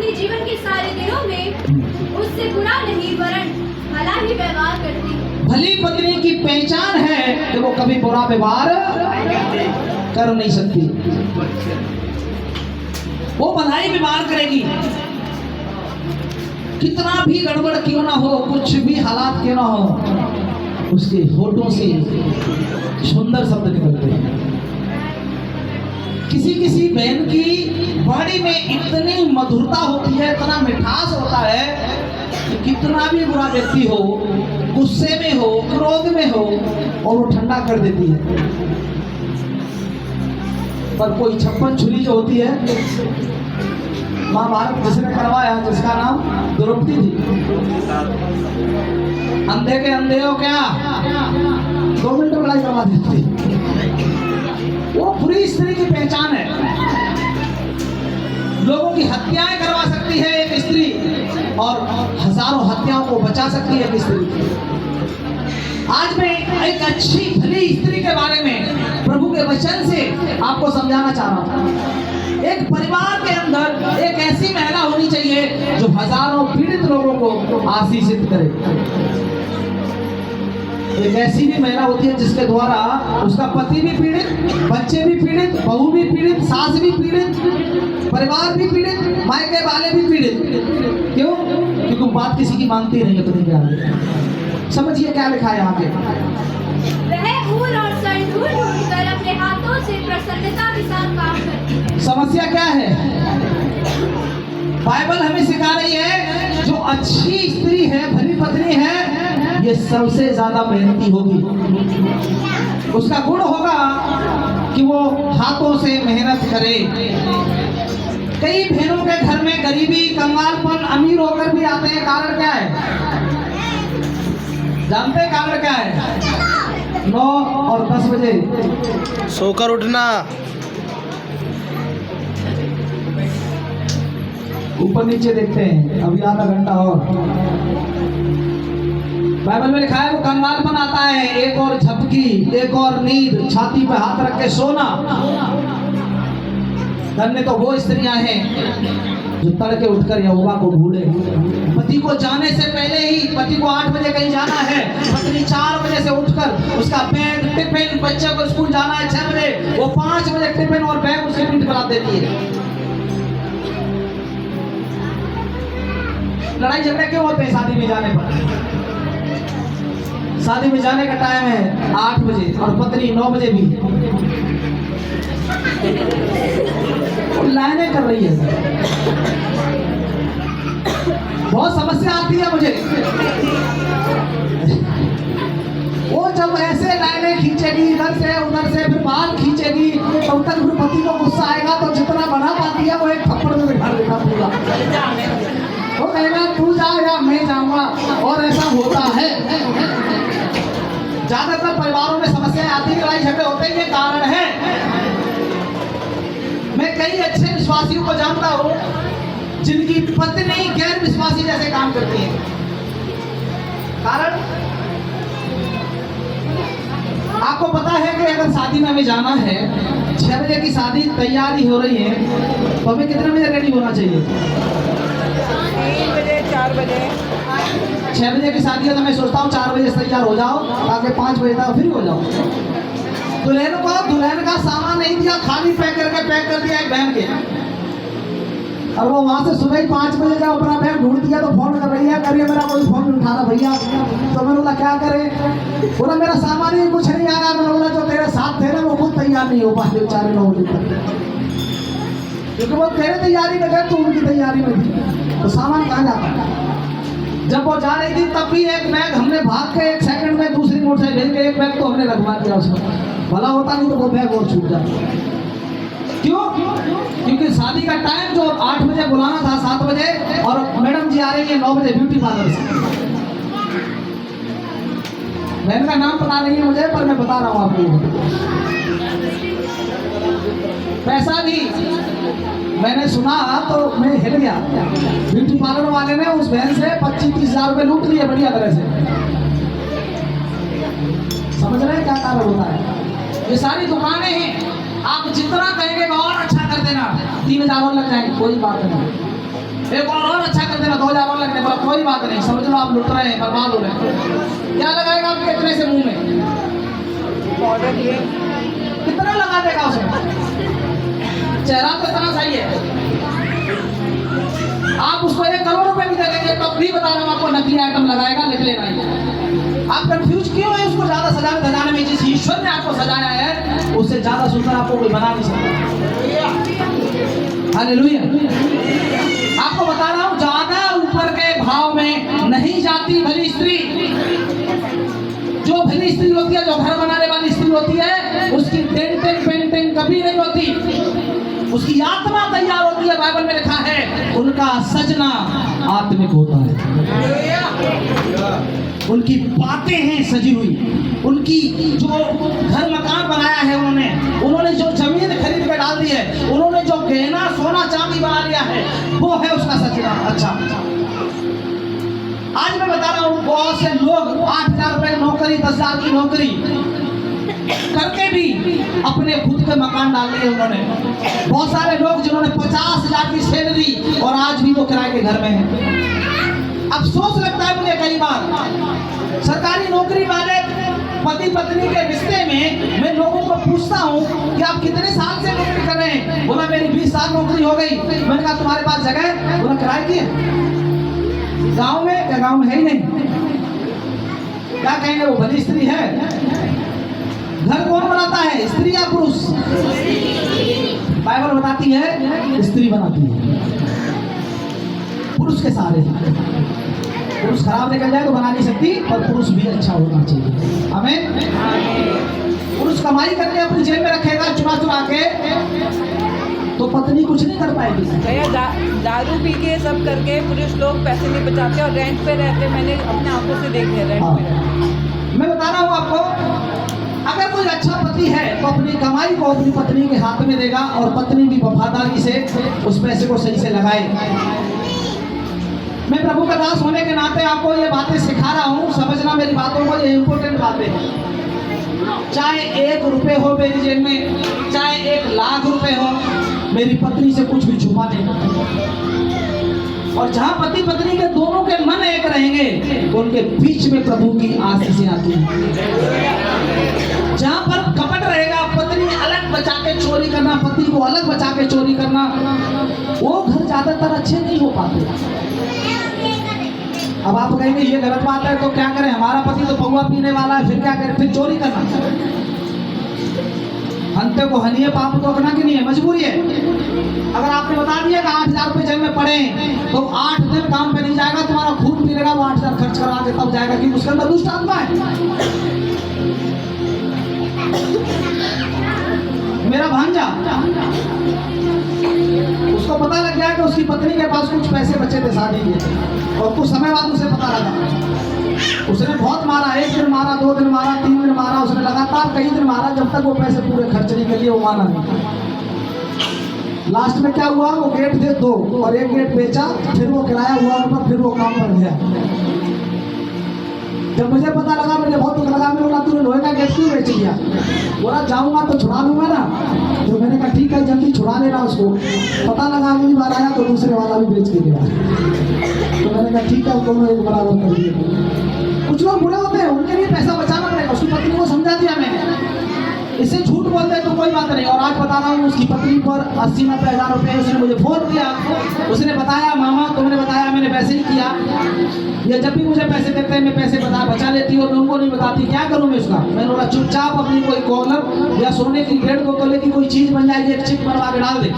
पत्नी जीवन के सारे दिनों में उससे बुरा नहीं वरन भला ही व्यवहार करती। भली पत्नी की पहचान है कि वो कभी बुरा व्यवहार कर नहीं सकती, वो भलाई व्यवहार करेगी। कितना भी गड़बड़ क्यों ना हो, कुछ भी हालात क्यों ना हो, उसके होठों से सुंदर शब्द निकलते हैं। किसी किसी बहन की वाणी में इतनी मधुरता होती है, इतना मिठास होता है कि कितना भी बुरा व्यक्ति हो, गुस्से में हो, क्रोध में हो, और वो ठंडा कर देती है। पर कोई छप्पन छुरी जो होती है, महाभारत जिसने करवाया, जिसका नाम द्रौपदी थी, अंधे के अंधे हो क्या 2 मिनट में लड़ाई करवा देती। वो बुरी स्त्री की पहचान है। लोगों की हत्याएं करवा सकती है एक स्त्री, और हजारों हत्याओं को बचा सकती है एक स्त्री। आज मैं एक अच्छी भली स्त्री के बारे में प्रभु के वचन से आपको समझाना चाह रहा हूं। एक परिवार के अंदर एक ऐसी महिला होनी चाहिए जो हजारों पीड़ित लोगों को आशीषित करे। एक ऐसी भी महिला होती है जिसके द्वारा उसका पति भी पीड़ित, बच्चे भी पीड़ित, बहू भी पीड़ित, सास भी पीड़ित, परिवार भी पीड़ित, मायके वाले भी पीड़ित। क्यों? क्योंकि बात किसी की मानती नहीं है पति के आगे। समझिए क्या लिखा है यहाँ पे। वह ऊन और सन ढूंढकर अपने हाथों से प्रसन्नता के साथ काम करती। समस्या क्या है? बाइबल हमें सिखा रही है जो अच्छी स्त्री है, भली पत्नी है, ये सबसे ज्यादा मेहनती होगी। उसका गुण होगा कि वो हाथों से मेहनत करे। कई बहनों के घर में गरीबी, कंगालपन, अमीर होकर भी आते हैं। कारण क्या है? जानते हैं कारण क्या है? 9 और 10 बजे सोकर उठना, ऊपर नीचे देखते हैं, अभी आधा घंटा और। बाइबल में लिखा है वो कंगालपन आता है, एक और झपकी, एक और नींद, छाती पे हाथ रख के सोना। धन्य तो वो स्त्रियां हैं जो तड़के उठकर यहोवा को ढूंढे। पति को जाने से पहले ही, पति को 8 बजे कहीं जाना है, पत्नी 4 बजे से उठकर उसका बैग, टिफिन, बच्चे को स्कूल जाना है 6 बजे, वो 5 बजे टिफिन और बैग उसके पीठ पर ला देती है। लड़ाई झगड़े क्यों होते हैं शादी में जाने पर? शादी में जाने का टाइम है 8 बजे और पत्नी 9 बजे भी लाइनें कर रही है। बहुत समस्या आती है मुझे। वो जब ऐसे लाइनें खींचेगी इधर से उधर से, फिर बाल खींचेगी, तब तक फिर पति को गुस्सा आएगा तो जितना बना पाती है वो एक थप्पड़ में बिठा देगा पूरा। वो कहेगा तू जा या मैं जाऊंगा, और ऐसा होता है। ज्यादातर परिवारों में समस्याएं आती है, लड़ाई झगड़े होते हैं, ये कारण है। मैं कई अच्छे विश्वासियों को जानता हूँ जिनकी पत्नी गैर विश्वासी जैसे काम करती है। कारण आपको पता है कि अगर शादी में हमें जाना है, 6 बजे की शादी तैयारी हो रही है, तो हमें कितने बजे रेडी होना चाहिए? 3 बजे 4 बजे। 6 बजे की शादी है तो मैं सोचता हूँ 4 बजे से तैयार हो जाओ ताकि 5 बजे तक फ्री हो जाओ। दुल्हन का सामान नहीं दिया, खाली पैक कर दिया एक बहन के, और वो वहाँ से सुबह ही 5 बजे जब अपना बैग ढूंढ दिया तो फोन कर रही है, करिए मेरा कोई फोन नहीं उठा रहा भैया। तो मैंने बोला क्या करे? बोला मेरा सामान ही कुछ नहीं आया। मैंने बोला जो तेरे साथ थे ना वो खुद तैयार नहीं हो पाए बेचारे 9 बजे तक, क्योंकि वो तेरे तैयारी में गए तो उनकी तैयारी में थी, तो सामान कहाँ जाता? जब वो जा रही थी तब भी एक बैग हमने भाग के 1 सेकंड में दूसरी मोटरसाइकिल भेज के एक बैग तो हमने रखवा दिया उसमें। भला होता नहीं तो वो बैग और छूट जाता। क्यों? क्योंकि शादी का टाइम जो 8 बजे बुलाना था 7 बजे, और मैडम जी आ रही है 9 बजे ब्यूटी पार्लर से। बहन का नाम पता नहीं है मुझे, पर मैं बता रहा हूँ आपको। पैसा भी मैंने सुना तो मैं हिल गया। ब्यूटी पार्लर वाले ने उस बहन से 25-30 हजार रुपये लूट लिए बढ़िया तरह से। समझ रहे हैं क्या कारण होता है? ये सारी दुकानें हैं, आप जितना कहेंगे और अच्छा कर देना, 3 हजार और लग जाएंगे, कोई बात नहीं। एक और अच्छा कर देना, 2000 और लगने बोला कोई बात नहीं, समझ लो आप लुट रहे हैं, बर्बाद हो रहे हैं। क्या लगाएगा आपके इतने से मुंह में? पाउडर ये कितना लगा देगा उसमें? चेहरा तो इतना सही है, आप उसको 1 करोड़ रुपए भी दे देंगे तब भी बता रहा हूं आपको नकली आइटम लगाएगा, निकल लेना ही। आप कंफ्यूज क्यों है उसको ज्यादा सजाने धजाने में? जिस ईश्वर ने आपको सजाया है उससे ज्यादा सुंदर आपको कोई बना नहीं सकता। हालेलुया। आपको बता रहा हूं, ज्यादा ऊपर के भाव में नहीं जाती भली स्त्री। जो भली स्त्री होती है, जो घर बनाने वाली स्त्री होती है, उसकी डेंटिंग पेंटिंग कभी नहीं होती, उसकी आत्मा तैयार होती है। बाइबल में लिखा है उनका सजना आत्मिक होता है, उनकी बातें हैं सजी हुई, उनकी जो घर मकान बनाया है उन्होंने जो जमीन खरीद कर डाल दी है, उन्होंने जो गहना सोना चांदी बना लिया है, वो है उसका सजना। अच्छा, आज मैं बता रहा हूँ बहुत से लोग 8,000 रुपए नौकरी, 10,000 की नौकरी करके भी अपने खुद के मकान डाल लिए उन्होंने। बहुत सारे लोग जिन्होंने 50,000 की सैलरी और आज भी वो किराए के घर में हैं। अफसोस लगता है मुझे कई बार, सरकारी नौकरी वाले पति पत्नी के रिश्ते में मैं लोगों को पूछता हूँ कि आप कितने साल से नौकरी कर रहे हैं? बोला मेरी 20 साल नौकरी हो गई। मैंने कहा तुम्हारे पास जगह है? बोला किराए की है। गांव में? क्या गांव में है ही नहीं। क्या कहेंगे, वो भली स्त्री है? घर कौन बनाता है, स्त्री या पुरुष? बाइबल बताती है स्त्री बनाती है, पुरुष के सहारे। पुरुष खराब निकल जाए तो बना नहीं सकती, पर पुरुष भी अच्छा होना चाहिए। आमीन। पुरुष कमाई करके अपनी जेब में रखेगा चुरा चुरा के, तो पत्नी कुछ नहीं कर पाएगी। भैया दारू पी के सब करके पुरुष लोग पैसे नहीं बचाते और रेंट पे रहते, मैंने अपने आंखों से देखे रेंट पे रहते। मैं बता रहा हूँ आपको, अगर कोई अच्छा पति है तो अपनी कमाई को अपनी पत्नी के हाथ में देगा और पत्नी भी वफादारी से उस पैसे को सही से लगाए। मैं प्रभु का दास होने के नाते आपको ये बातें सिखा रहा हूँ, समझना मेरी बातों को, ये इंपॉर्टेंट बातें हैं। चाहे 1 रुपए हो मेरी जेब में, चाहे 1 लाख रुपए हो, मेरी पत्नी से कुछ भी छुपा नहीं। और जहां पति पत्नी के दोनों के मन एक रहेंगे तो उनके बीच में प्रभु की आशीषें आती हैं। जहां पर कपट रहेगा, पत्नी अलग बचा के चोरी करना, पति को अलग बचा के चोरी करना, वो घर ज्यादातर अच्छे नहीं हो पाते। अब आप कहेंगे ये गलत बात है तो क्या करें, हमारा पति तो पौवा पीने वाला है, फिर क्या करें, फिर चोरी करना। हंते को हनिए पाप तो अपना की नहीं है, मजबूरी है। अगर आपने बता दिया कि 8,000 रुपए जेब में पड़े तो 8 दिन काम पे नहीं जाएगा, तुम्हारा खून पीलेगा, वो 8,000 खर्च करा के तब जाएगा, क्योंकि उसके अंदर दुष्ट आत्मा है। मेरा भांजा, उसको पता लग गया कि उसकी पत्नी के पास कुछ पैसे बचे थे शादी के, और कुछ समय बाद उसे पता लगा। उसने बहुत मारा, 1 दिन मारा, 2 दिन मारा, 3 दिन मारा, उसने लगातार कई दिन मारा, जब तक वो पैसे पूरे खर्च नहीं कर लिए, वो माना नहीं। लास्ट में क्या हुआ, वो गेट दे 2 और 1 गेट बेचा, फिर वो किराया हुआ ऊपर, फिर वो काम बढ़ गया। जब मुझे पता लगा, मुझे बहुत दुख लगा। मैंने बोला तूने लोहे का गेट क्यों बेच दिया? बोला जाऊंगा तो छुड़ा लूंगा ना। तो मैंने कहा ठीक है, जल्दी छुड़ा लेना उसको। पता लगा अगली बार आया तो दूसरे वाला भी बेच के गया। तो मैंने कहा ठीक है, दोनों एक बराबर कर दिए। कुछ लोग बुरे होते हैं, उनके लिए पैसा बचाना पड़ेगा। उसकी पत्नी को समझा दिया मैंने, इससे झूठ बोलते हैं तो कोई बात नहीं। और आज बता रहा हूँ, उसकी पत्नी पर 80-90 हज़ार रुपए, उसने मुझे फोन किया, उसने बताया मामा तुमने बताया, मैंने पैसे ही किया। ये जब भी मुझे पैसे देते हैं मैं पैसे बचा लेती हूँ, उनको नहीं बताती। क्या करूँ मैं उसका? मैंने बोला चुपचाप अपनी कोई कॉलर या सोने की डेढ़ को तोले की कोई चीज बन जाएगी, एक चिप बनवा के डाल दे।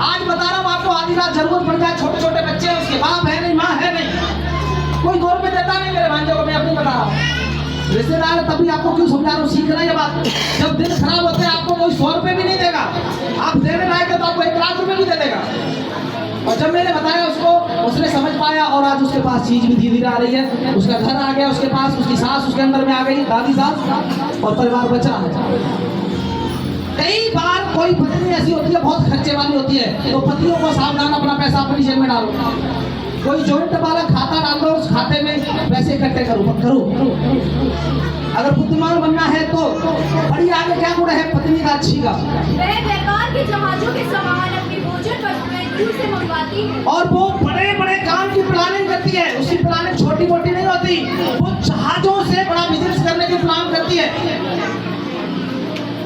आज बता रहा हूँ आपको, आधी रात जरूरत पड़ जाए, छोटे छोटे बच्चे हैं, उसके बाप है नहीं, माँ है नहीं, कोई 2 रुपये देता नहीं मेरे भांजे को। मैं अपनी बता रहा हूँ, रिश्तेदार है तभी आपको क्यों समझा रहा हूँ, सीख रहा है ये बात। जब दिन खराब होते हैं आपको कोई 100 रुपये भी नहीं देगा, आप देने लायक तो आपको 1 लाख रुपये भी दे देगा। और जब मैंने बताया उसको, उसने समझ पाया और आज उसके पास चीज भी धीरे धीरे आ रही है। उसका घर आ गया उसके पास, उसकी सास उसके अंदर में आ गई, दादी सास, और परिवार बचा है। कई बार कोई पत्नी ऐसी होती है बहुत खर्चे वाली होती है, तो पतियों को सावधान, अपना पैसा अपनी जेब में डालो। कोई जॉइंट वाला खाता डाल दो, उस खाते में पैसे इकट्ठे करो। अगर बुद्धिमान बनना है तो बड़ी आगे क्या गुण है पत्नी का, अच्छी का। वह व्यापार के जहाजों के समान अपनी भोजन वस्तुएं दूर से मंगवाती है। और वो बड़े बड़े काम की प्लानिंग करती है, उसकी प्लानिंग छोटी मोटी नहीं होती, वो जहाजों से बड़ा बिजनेस करने की प्लान करती है।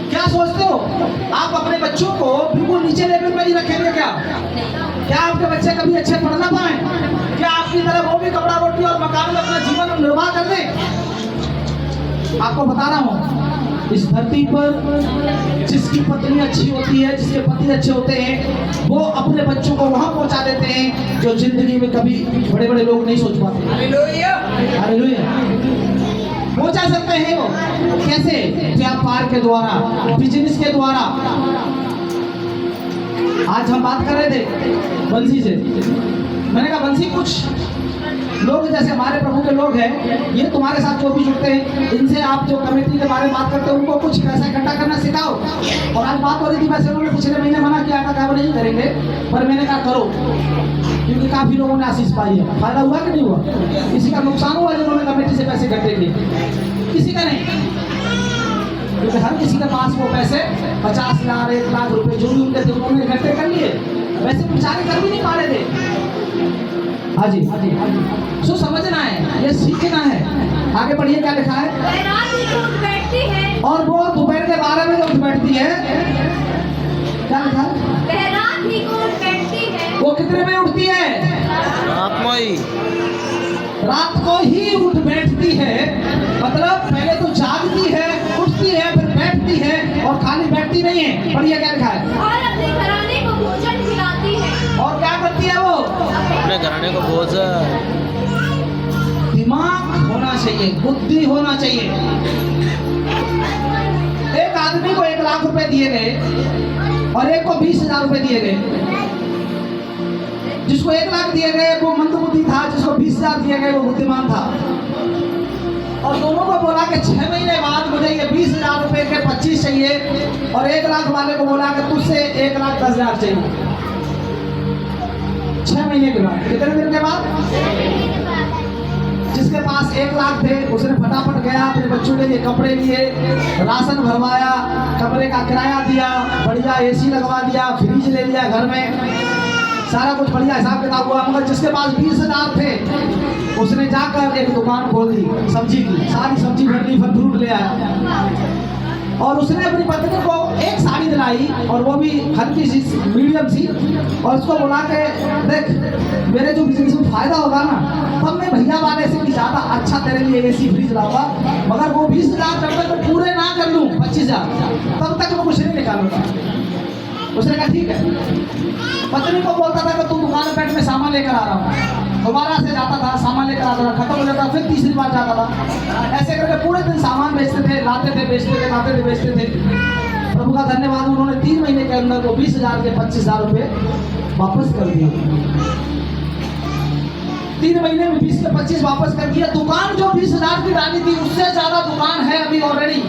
क्या सोचते हो आप अपने बच्चों को बिल्कुल नीचे लेवल में ही रखेंगे क्या? क्या आपके बच्चे कभी अच्छे पढ़ ना पाए? क्या आपकी तरह वो भी कपड़ा रोटी और मकान में अपना जीवन निर्वाह कर दे? आपको बता रहा हूँ, इस धरती पर जिसकी पत्नी अच्छी होती है, जिसके पति अच्छे होते हैं, वो अपने बच्चों को वहां पहुंचा देते हैं जो जिंदगी में कभी बड़े बड़े लोग नहीं सोच पाते। हालेलुया। हालेलुया। पहुंचा सकते हैं वो कैसे? व्यापार के द्वारा, बिजनेस के द्वारा। आज हम बात कर रहे थे बंसी से, मैंने कहा बंसी, कुछ लोग जैसे हमारे प्रभु के लोग हैं, ये तुम्हारे साथ जो भी जुड़ते हैं, इनसे आप जो कमेटी के बारे में बात करते हो, उनको कुछ पैसा इकट्ठा करना सिखाओ। और आज बात हो रही थी, वैसे उन्होंने पिछले महीने मना किया था कि वो नहीं करेंगे, पर मैंने कहा करो, क्योंकि काफी लोगों ने आशीष पाई है। फायदा हुआ कि नहीं हुआ? किसी का नुकसान हुआ जिन्होंने कमेटी से पैसे इकट्ठे किए? किसी का नहीं, क्योंकि हर किसी के पास वो पैसे 50,000, 1 लाख रुपए जो भी उनके थे उन्होंने इकट्ठे कर लिए। वैसे बेचारे कर भी नहीं पा रहे थे। हाँ जी, हाँ जी, हाँ जी। सो समझना है, ये सीखना है। आगे बढ़िए, क्या लिखा है? वह रात ही को उठ बैठती है और वो दोपहर के 12 बजे उठ बैठती है। क्या लिखा है? वह रात ही को उठ बैठती है। वो कितने बजे उठती है? आत्माई रात को ही उठ बैठती है। मतलब पहले तो जागती है, उठती है, फिर बैठती है, और खाली बैठती नहीं है। बढ़िया, क्या लिखा है? और अपने घराने को भोजन खिलाती है। और क्या करती है वो? अपने घराने को भोजन। दिमाग होना चाहिए, बुद्धि होना चाहिए। एक आदमी को 1 लाख रुपए दिए गए और एक को 20,000 रुपए दिए गए। जिसको 1 लाख दिए गए वो मंदबुद्धि था, जिसको 20,000 दिए गए वो बुद्धिमान था। और दोनों को बोला कि 6 महीने बाद मुझे ये 20,000 रुपए के 25 चाहिए, और 1 लाख वाले को बोला कि तुझसे 1,10,000 चाहिए। 6 महीने के बाद, कितने दिन के बाद? जिसके पास 1 लाख थे उसने फटाफट गया, अपने बच्चों के लिए कपड़े लिए, राशन भरवाया, कमरे का किराया दिया, बढ़िया एसी लगवा दिया, फ्रिज ले लिया घर में, सारा कुछ बढ़िया हिसाब किताब हुआ। मगर जिसके पास 20,000 थे उसने जाकर एक दुकान खोल दी सब्जी की, सारी सब्जी भर ली, फल फ्रूट ले आया। और उसने अपनी पत्नी को एक साड़ी दिलाई, और वो भी हल्की सी, मीडियम सी, और उसको बुला के, देख मेरे जो बिजनेस में फायदा होगा ना, तब मैं भैया वाले से भी ज्यादा अच्छा तेरे लिए एसी फ्रिज लाऊंगा, मगर वो 20,000 जब तक मैं पूरे ना कर लूँ 25,000 तब तक मैं कुछ नहीं निकालूंगा। उसने कहा ठीक है। पत्नी को बोलता था कि तू दुकान पे बैठ, मैं सामान लेकर आ रहा हूँ। दोबारा से जाता था, सामान लेकर आता था, खत्म हो जाता, फिर तीसरी बार जाता था। ऐसे करके पूरे दिन सामान बेचते थे, लाते थे, बेचते थे, लाते थे, बेचते थे। प्रभु का धन्यवाद, उन्होंने 3 महीने के अंदर वो 20,000 के 25,000 रुपए वापस कर दिए। 3 महीने में 20 के 25 वापस कर दिया। दुकान जो 20,000 की डाली थी उससे ज्यादा दुकान है अभी ऑलरेडी।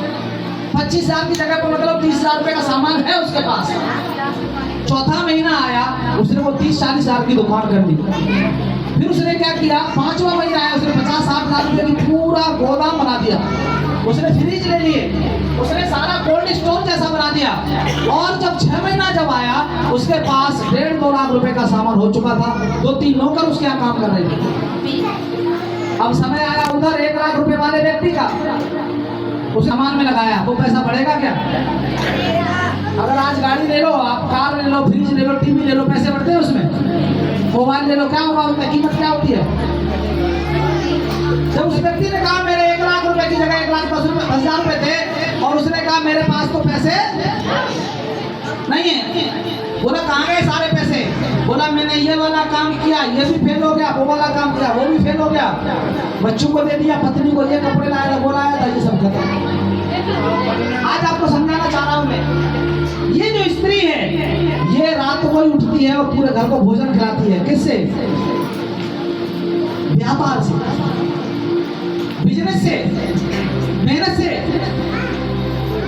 25,000 की जगह पर मतलब 30,000 रुपए का सामान है उसके पास। चौथा महीना आया, उसने वो 30-40,000 की दुकान कर दी। फिर उसने क्या किया, 5वां महीना आया, उसने 50-60,000 रुपए की पूरा गोदाम बना दिया। उसने फ्रिज ले लिए, उसने सारा कोल्ड स्टोर जैसा बना दिया। और जब 6 महीना जब आया, उसके पास 1.5-2 लाख रुपए का सामान हो चुका था। 2-3 नौकर उसके यहाँ काम कर रहे थे। अब समय आया उधर 1 लाख रुपए वाले व्यक्ति का, उस सामान में लगाया, वो पैसा बढ़ेगा क्या? अगर आज गाड़ी ले लो आप, कार ले लो, फ्रिज ले लो, टीवी ले लो, पैसे बढ़ते हैं उसमें। मोबाइल ले लो, क्या होगा उसमें? कीमत क्या होती है? जब उस व्यक्ति ने कहा मेरे 1 लाख रुपए की जगह 1,10,000 रुपए थे, और उसने कहा मेरे पास तो पैसे नहीं है। बोला कहाँ गए सारे पैसे? बोला मैंने ये वाला काम किया, ये भी फेल हो गया, वो वाला काम किया, वो भी फेल हो गया, बच्चों को दे दिया, पत्नी को ये कपड़े लाया, वो लाया था, ये सब खत्म। आज आपको समझाना चाह रहा हूं मैं, ये जो स्त्री है ये रात को ही उठती है और पूरे घर को भोजन खिलाती है। किससे? व्यापार से, बिजनेस से, मेहनत से।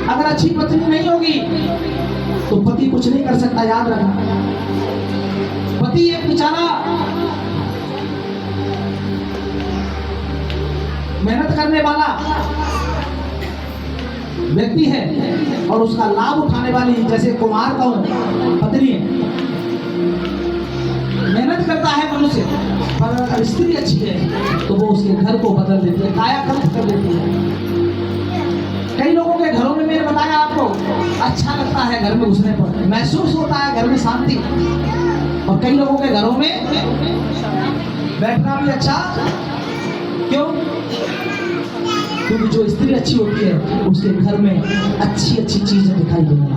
अगर अच्छी पत्नी नहीं होगी तो पति कुछ नहीं कर सकता, याद रखना। पति एक बेचारा मेहनत करने वाला व्यक्ति है और उसका लाभ उठाने वाली, जैसे कुमार का पत्नी है, अगर स्त्री अच्छी है तो वो उसके घर को बदल देती है, कायाकल्प कर देती है। कई लोगों के घरों में, मैंने बताया आपको, अच्छा लगता है घर में घुसने पर, महसूस होता है घर में शांति, और कई लोगों के घरों में बैठना भी अच्छा। क्यों? क्योंकि जो स्त्री अच्छी होती है उसके घर में अच्छी अच्छी चीजें दिखाई देंगी,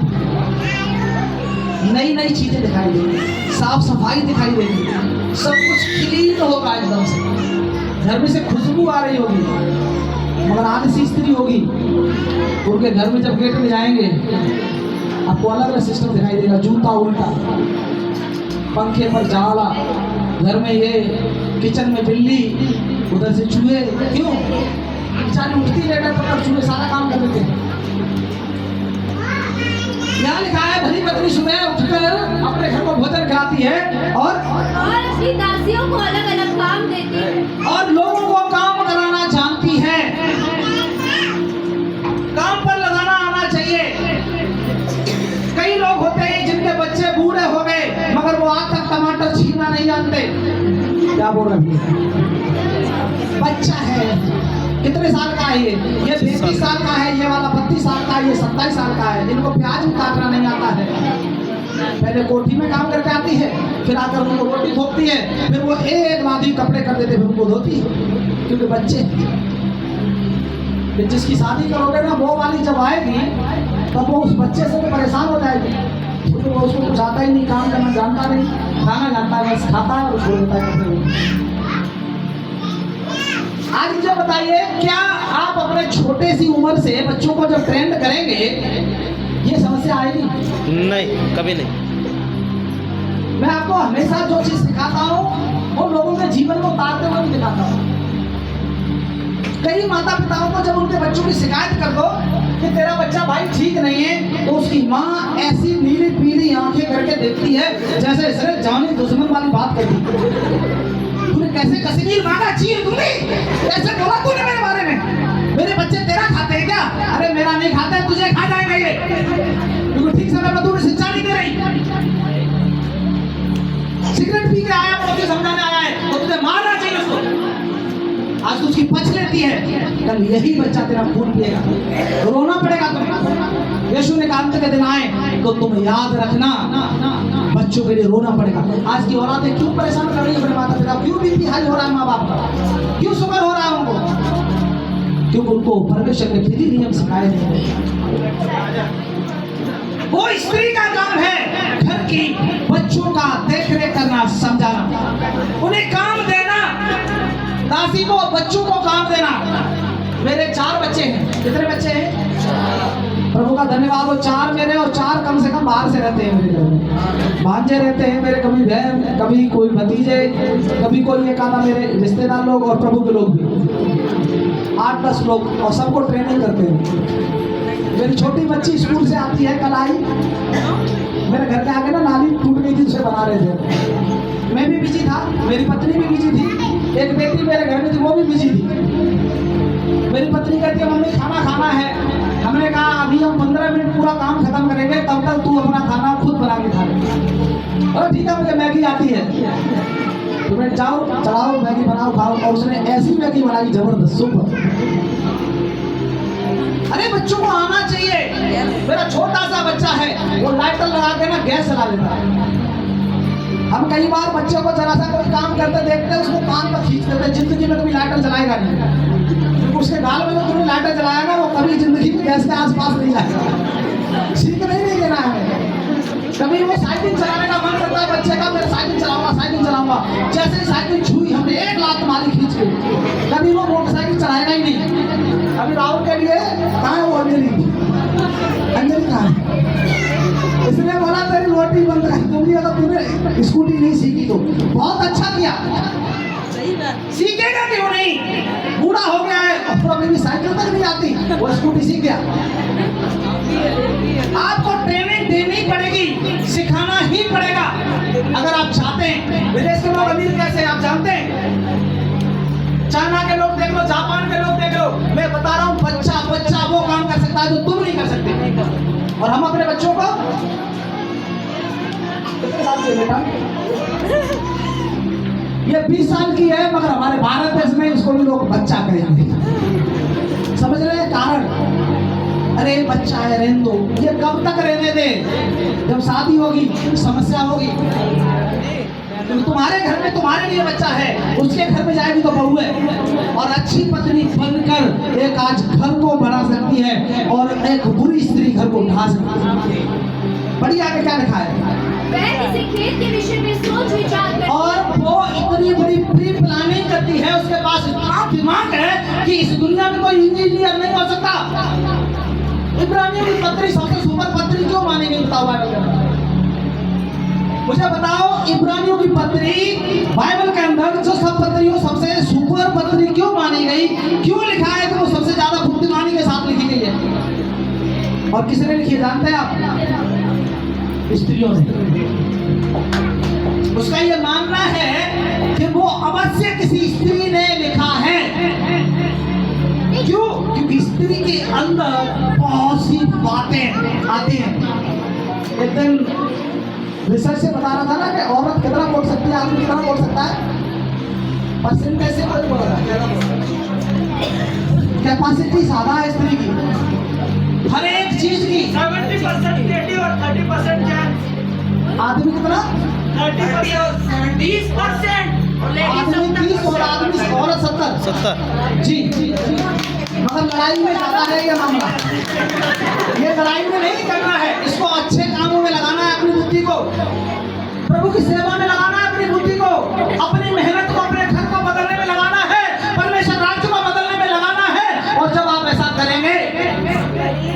नई नई चीजें दिखाई देंगी, साफ सफाई दिखाई देगी, सब कुछ क्लीन होगा एकदम से, घर में से खुशबू आ रही होगी। मगर आलसी स्त्री होगी, उनके घर में जब गेट में जाएंगे आपको अलग अलग सिस्टम दिखाई देगा, जूता उल्टा, पंखे पर जाला, घर में ये, किचन में बिल्ली, उधर से चूहे। क्यों? बेचारी उठती लेटर पर चूहे सारा काम कर देते हैं। यहाँ लिखा है भली पत्नी सुबह उठकर अपने घर को भोजन कराती है और अपनी दासियों को अलग अलग काम देती है और लोगों को काम कराना जानती है, काम पर लगाना आना चाहिए। कई लोग होते हैं जिनके बच्चे बूढ़े हो गए मगर वो आज तक टमाटर छीलना नहीं जानते। क्या बोल रही है? बच्चा है, कितने साल का है ये 33 साल का है, ये वाला 32 साल का है, ये 27 साल का है, इनको प्याज भी काटना नहीं आता है। पहले कोठी में काम करके आती है, फिर आकर उनको रोटी ठोकती है, फिर वो एक बाधी कपड़े कर देते, फिर उनको धोती है, क्योंकि बच्चे। फिर जिसकी शादी करोगे ना वो वाली जब आएगी तब वो उस बच्चे से तो परेशान हो जाएगी, क्योंकि वो उसको कुछ आता ही नहीं, काम करना जानता नहीं, खाना जानता है, बस खाता है और छोड़ देता है। आज मुझे बताइए, क्या आप अपने छोटे सी उम्र से बच्चों को जब ट्रेंड करेंगे ये समस्या आएगी? नहीं, कभी नहीं। मैं आपको हमेशा जो चीज सिखाता हूँ वो लोगों के जीवन को उतारते हुए भी दिखाता हूँ। कई माता पिताओं को जब उनके बच्चों की शिकायत कर दो कि तेरा बच्चा भाई ठीक नहीं है, तो उसकी माँ ऐसी नीली पीली आंखें करके देखती है जैसे इसने जानी दुश्मन वाली बात कर दी। तूने कैसे कसीर मारा, चीर दूंगी, कैसे बोला तूने मेरे बारे में? मेरे बच्चे तेरा खाते हैं क्या? अरे मेरा नहीं खाते, तुझे खा जाएंगे ये, क्योंकि ठीक समय पर तूने शिक्षा नहीं दे रही। सिगरेट पी के आया, मुझे समझाने आया है, तो तुझे मारना चाहिए उसको। आज तो उसकी पच लेती है, कल यही बच्चा तेरा खून पिएगा, रोना पड़ेगा तुम्हें। यीशु ने कहा अंत के दिन आए तो तुम याद रखना बच्चों के लिए रोना पड़ेगा। आज की औलादें क्यों परेशान कर रही है अपने माता पिता, क्यों बीपी हाई हो रहा है माँ बाप का, क्यों शुगर हो रहा है उनको? क्योंकि उनको परमेश्वर के विधि नियम सिखाए नहीं। वो स्त्री का काम है घर की बच्चों का देख रेख करना, समझाना, उन्हें काम देना, दासी को बच्चों को काम देना। मेरे 4 बच्चे हैं। कितने बच्चे हैं? प्रभु का धन्यवाद हो, 4 मेरे, और 4 कम से कम बाहर से रहते हैं मेरे घर में। भांजे रहते हैं मेरे, कभी बहन, कभी कोई भतीजे, कभी कोई एक आधा मेरे रिश्तेदार लोग, और प्रभु के लोग भी 8-10 लोग, और सबको ट्रेनिंग करते हैं। मेरी छोटी बच्ची स्कूल से आती है, कल आई, मेरे घर के आगे ना नाली टूट गई थी, उसे बना रहे थे। मैं भी बिजी था, मेरी पत्नी भी बिजी थी, एक बेटी मेरे घर में थी, वो भी बिजी थी। मेरी पत्नी कहती है मम्मी खाना खाना है। हमने कहा अभी हम 15 मिनट पूरा काम खत्म करेंगे, तब तक तू अपना खाना खुद बना के खा ले। और ठीक है, मुझे मैगी आती है, तुम्हें जाओ चलाओ मैगी बनाओ खाओ। और उसने ऐसी मैगी बनाई जबरदस्त, सुपर। अरे बच्चों को आना चाहिए। मेरा छोटा सा बच्चा है, वो लाइटर लगा के ना गैस जला लेता है। हम कई बार बच्चों को जरा सा कोई काम करते देखते हैं, उसको कान पर खींच देते, जिंदगी में कभी लाइटर जलाएगा नहीं। उसके गाल में जो तुमने लाइटर जलाया ना, वो कभी जिंदगी में गैस के आसपास नहीं आएगा। सीख नहीं देना है। कभी वो साइकिल चलाने का मन करता है बच्चे का, मैं साइकिल चलाऊंगा, जैसे ही साइकिल छुई हमने 1 लात मारी खींच के, कभी वो मोटरसाइकिल चलाएगा ही नहीं। अभी राहुल के लिए कहाँ है वो अंजलि कहाँ है? इसने बोला तेरी रोटी बंद कर दूंगी अगर तूने स्कूटी नहीं सीखी तो। बहुत अच्छा किया, सीखेगा क्यों नहीं? बूढ़ा हो गया है, अब तो अभी साइकिल तक नहीं आती, वो स्कूटी सीख गया। आपको ट्रेनिंग देनी पड़ेगी, सिखाना ही पड़ेगा अगर आप चाहते हैं। विदेश के लोग अमीर कैसे आप जानते हैं? चाइना के लोग देख लो, जापान के लोग देख लो। मैं बता रहा हूँ, बच्चा वो काम कर सकता है जो तुम नहीं कर सकते। और हम अपने बच्चों को कितने साल के बेटा ये 20 साल की है, मगर हमारे भारत देश में इसको भी लोग बच्चा कहेंगे। समझ रहे हैं कारण? अरे बच्चा है, रहने दो। ये कब तक रहने दे? जब शादी होगी, समस्या होगी। तो तुम्हारे घर में तुम्हारे लिए बच्चा है, उसके घर में जाएगी तो बहू है। और अच्छी पत्नी बनकर एक आज घर को बना सकती है और एक बुरी स्त्री घर को ढा सकती है। बड़ी आगे क्या लिखा है? वह किसी खेत के विषय में सोच विचार कर और वो इतनी बड़ी प्री प्लानिंग करती है, उसके पास इतना दिमाग है कि इस दुनिया में कोई इंजीनियर नहीं हो सकता। इब्रानियों की पत्री सबसे सुपर पत्री क्यों मानी गई? बताओ मुझे बताओ, इब्रानियों की पत्री बाइबल के अंदर जो सब पत्रियों सबसे सुपर पत्री क्यों मानी गई? क्यों लिखा है कि वो सबसे ज्यादा बुद्धिमानी के साथ लिखी गई है? और किसने लिखी है जानते हैं आप? स्त्रियों ने। उसका ये मानना है कि वो अवश्य किसी स्त्री ने लिखा है। क्यों? क्योंकि स्त्री के अंदर बहुत सी बातें आती हैं। एक दिन रिसर्च से बता रहा था ना कि औरत कितना बोल सकती है, आदमी कितना बोल सकता है। परसेंट कैसे कोई बोल रहा है? कैपेसिटी ज्यादा है स्त्री की, हर एक चीज की। 70% लेडी और 30% जेंट्स। आदमी कितना? 30% 20% आदमी 30 और आदमी औरत 70। जी जी जी। मगर लड़ाई में ज्यादा है ये मामला। ये लड़ाई में नहीं करना है, इसको अच्छे कामों में लगाना है, अपनी बुद्धि को प्रभु की सेवा में लगाना है, अपनी बुद्धि को, अपनी मेहनत को अपने घर को बदलने में लगाना है, परमेश्वर राज्य को बदलने में लगाना है। और जब आप ऐसा करेंगे,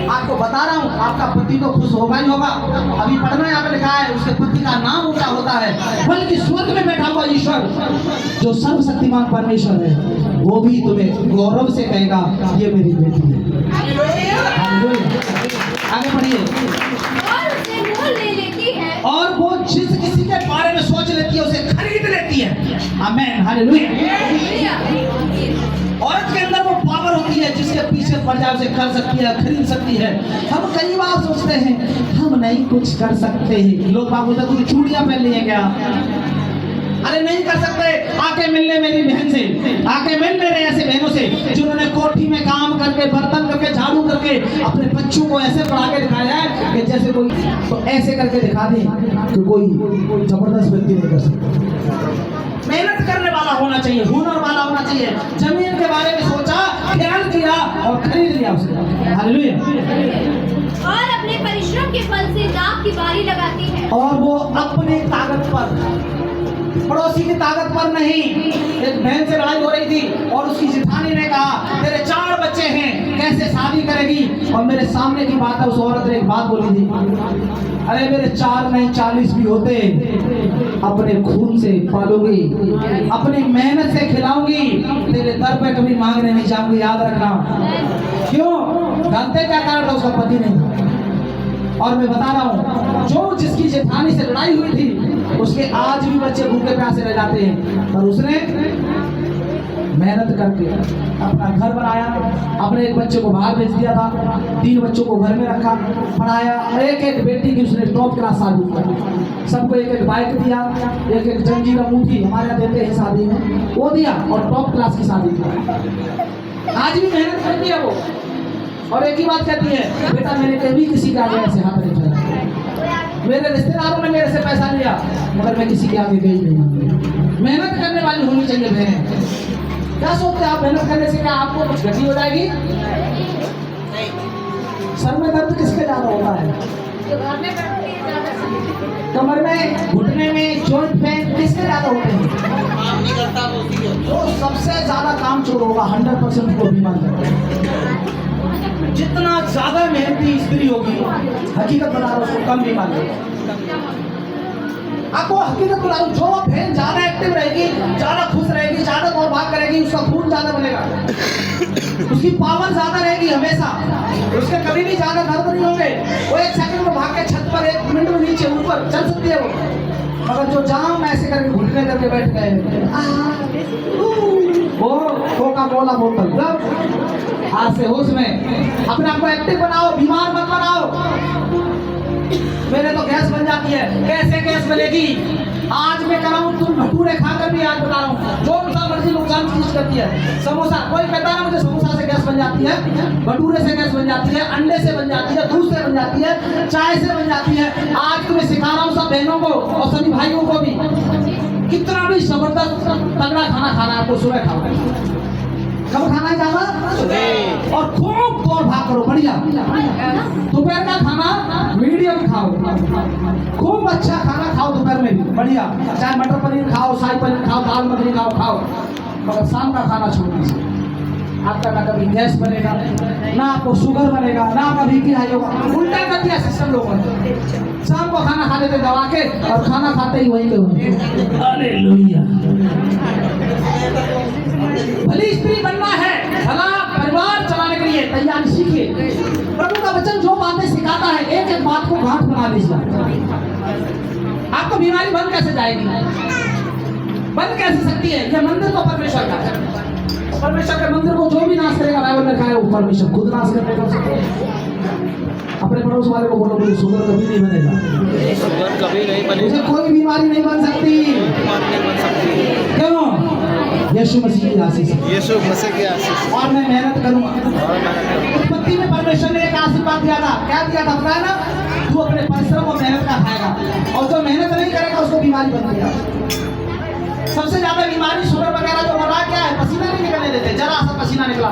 आपको बता रहा हूँ, आपका पति तो खुश होगा ही होगा। अभी पढ़ना यहाँ पे लिखा है, उसके पति का नाम ऊंचा होता है, बल्कि स्वर्ग में बैठा हुआ ईश्वर जो सर्वशक्तिमान परमेश्वर है, वो भी तुम्हें गौरव से कहेगा ये मेरी बेटी है। हालेलुया। आगे बढ़िए। और उसे मोल ले लेती है और वो जिस किसी के बारे में सोच लेती है उसे खरीद लेती है। आमीन। हालेलुया। औरत के अंदर वो पावर होती है जिसके पीछे पड़ जाए उसे कर सकती है, खरीद सकती है। हम कई बार सोचते हैं हम नहीं कुछ कर सकते। लोग बाबू तू चूड़ियां पहन लिए क्या? अरे नहीं कर सकते। आके मिलने मेरी बहन से, आके मिल मेरे ऐसे बहनों से जिन्होंने कोठी में काम करके, बर्तन करके, झाड़ू करके अपने बच्चों को ऐसे पढ़ा के दिखाया है कि जैसे कोई, तो ऐसे करके दिखा दे कि कोई जबरदस्त व्यक्ति नहीं कर सकता। मेहनत करने वाला होना चाहिए, हुनर वाला होना चाहिए। जमीन के बारे में सोचा, ख्याल किया और खरीद लिया उसे। हालेलुया। और अपने परिश्रम के फल से नाक की बारी लगाती है। और वो अपनी ताकत पर, पड़ोसी की ताकत पर नहीं। एक बहन से लड़ाई हो रही थी और उसकी जिठानी ने कहा तेरे 4 बच्चे हैं, कैसे शादी करेगी? और मेरे सामने की बात है, उस औरत ने एक बात बोली थी, अरे मेरे 4 नहीं 40 भी होते, अपने खून से पालूंगी, अपनी मेहनत से खिलाऊंगी, तेरे दर पे कभी मांगने नहीं जाऊंगी। याद रखना। क्यों? जानते क्या कारण था? उसका पति नहीं। और मैं बता रहा हूँ, जो जिसकी जेठानी से लड़ाई हुई थी उसके आज भी बच्चे भूखे प्यासे रह जाते हैं, पर उसने मेहनत करके अपना घर बनाया, अपने एक बच्चे को बाहर भेज दिया था, 3 बच्चों को घर में रखा, पढ़ाया। एक एक बेटी की उसने टॉप क्लास शादी की, सबको एक एक बाइक दिया, एक एक जंजीर अंगूठी हमारे यहाँ देते हैं शादी में, वो दिया और टॉप क्लास की शादी की। आज भी मेहनत करती है वो। और एक ही बात कहती है, बेटा मेरे कभी किसी के आगे ऐसे हाथ नहीं फैला। मेरे रिश्तेदारों ने मेरे से पैसा लिया मगर मैं किसी के आगे गई नहीं। मेहनत करने वाली होनी चाहिए बहन। क्या सोचते हैं आप? मेहनत करने से क्या आपको कुछ गति हो जाएगी? सर में दर्द किसके ज्यादा होता है? कमर में, घुटने में, जॉइंट पेन किसके ज्यादा होते हैं? काम नहीं करता वो उसी को। तो सबसे ज्यादा काम चोर होगा 100% को बीमार करता है। जितना ज्यादा मेहनती स्त्री होगी, हकीकत बता रहा हूं, उसको कम बीमार होगा। आपको हकीकत बता रहा हूं, जो बहन ज्यादा एक्टिव रहेगी, ज्यादा खुश रहेगी, ज्यादा दौड़ भाग करेगी, उसका खून ज्यादा बनेगा, उसकी पावर ज्यादा रहेगी हमेशा, उसके कभी भी ज्यादा दर्द नहीं होंगे। वो 1 सेकंड में भाग के छत पर, 1 मिनट में नीचे ऊपर चल सकती है वो। मगर जो जाम ऐसे करके घुटने करके बैठ गए, वो कोका कोला बोतल, आज से होश में अपने आप को एक्टिव बनाओ, बीमार मत बनाओ। मेरे तो गैस बन जाती है, कैसे गैस बनेगी? आज मैं कर रहा हूँ, तुम भटूरे खाकर भी आज बता रहा हूँ जो सा मर्जी नुकसान चीज करती है। समोसा, कोई कहता है ना मुझे समोसा से गैस बन जाती है, भटूरे से गैस बन जाती है, अंडे से बन जाती है, दूध से बन जाती है, चाय से बन जाती है। आज तुम्हें सिखा रहा हूँ सब बहनों को और सभी भाइयों को भी, कितना भी जबरदस्त तगड़ा खाना खाना है आपको, सुबह खाओ। कब खाना है ज्यादा? और खूब दौड़ भाग करो, बढ़िया। दोपहर का खाना मीडियम खाओ, खूब अच्छा खाना खाओ दोपहर में भी, बढ़िया। चाहे मटर पनीर खाओ, शाही पनीर खाओ, दाल मखनी खाओ, मगर शाम का खाना छोड़ दीजिए। आपका ना कभी गैस बनेगा, ना आपको शुगर बनेगा, ना कभी की हाई होगा। उल्टा कर दिया सिस्टम लोगों ने, शाम को खाना खा लेते दबा के और खाना खाते ही वहीं पे। हालेलुया। भली स्त्री बनना है, भला परिवार चलाने के लिए तैयारी सीखिए। प्रभु का वचन जो बातें सिखाता है, एक एक बात को गांठ बना लीजिए। आपको बीमारी बन कैसे जाएगी, बन कैसे सकती है? यह मंदिर तो परमेश्वर का है, परमेश्वर के मंदिर को जो भी नाश करेगा, बाइबल में लिखा है, वो परमेश्वर खुद नाश कर देगा। अपने पड़ोस वाले को बोलो मुझे शुगर कभी नहीं बनेगा, शुगर कभी नहीं मुझे बनेगा, कोई बीमारी नहीं बन सकती। बीमारी नहीं बन सकती। क्यों? यीशु मसीह की आशीष है। यीशु मसीह की आशीष और मैं मेहनत करूंगा। और मेहनत उत्पत्ति में परमेश्वर ने एक आशीर्वाद दिया था, क्या दिया था पता है ना? तू अपने परिश्रम और मेहनत का खाएगा, और जो मेहनत नहीं करेगा उसको बीमारी बन जाएगा। सबसे ज्यादा बीमारी शुगर वगैरह जो हो रहा है, क्या है? पसीना नहीं निकलने देते, जरा सा पसीना निकला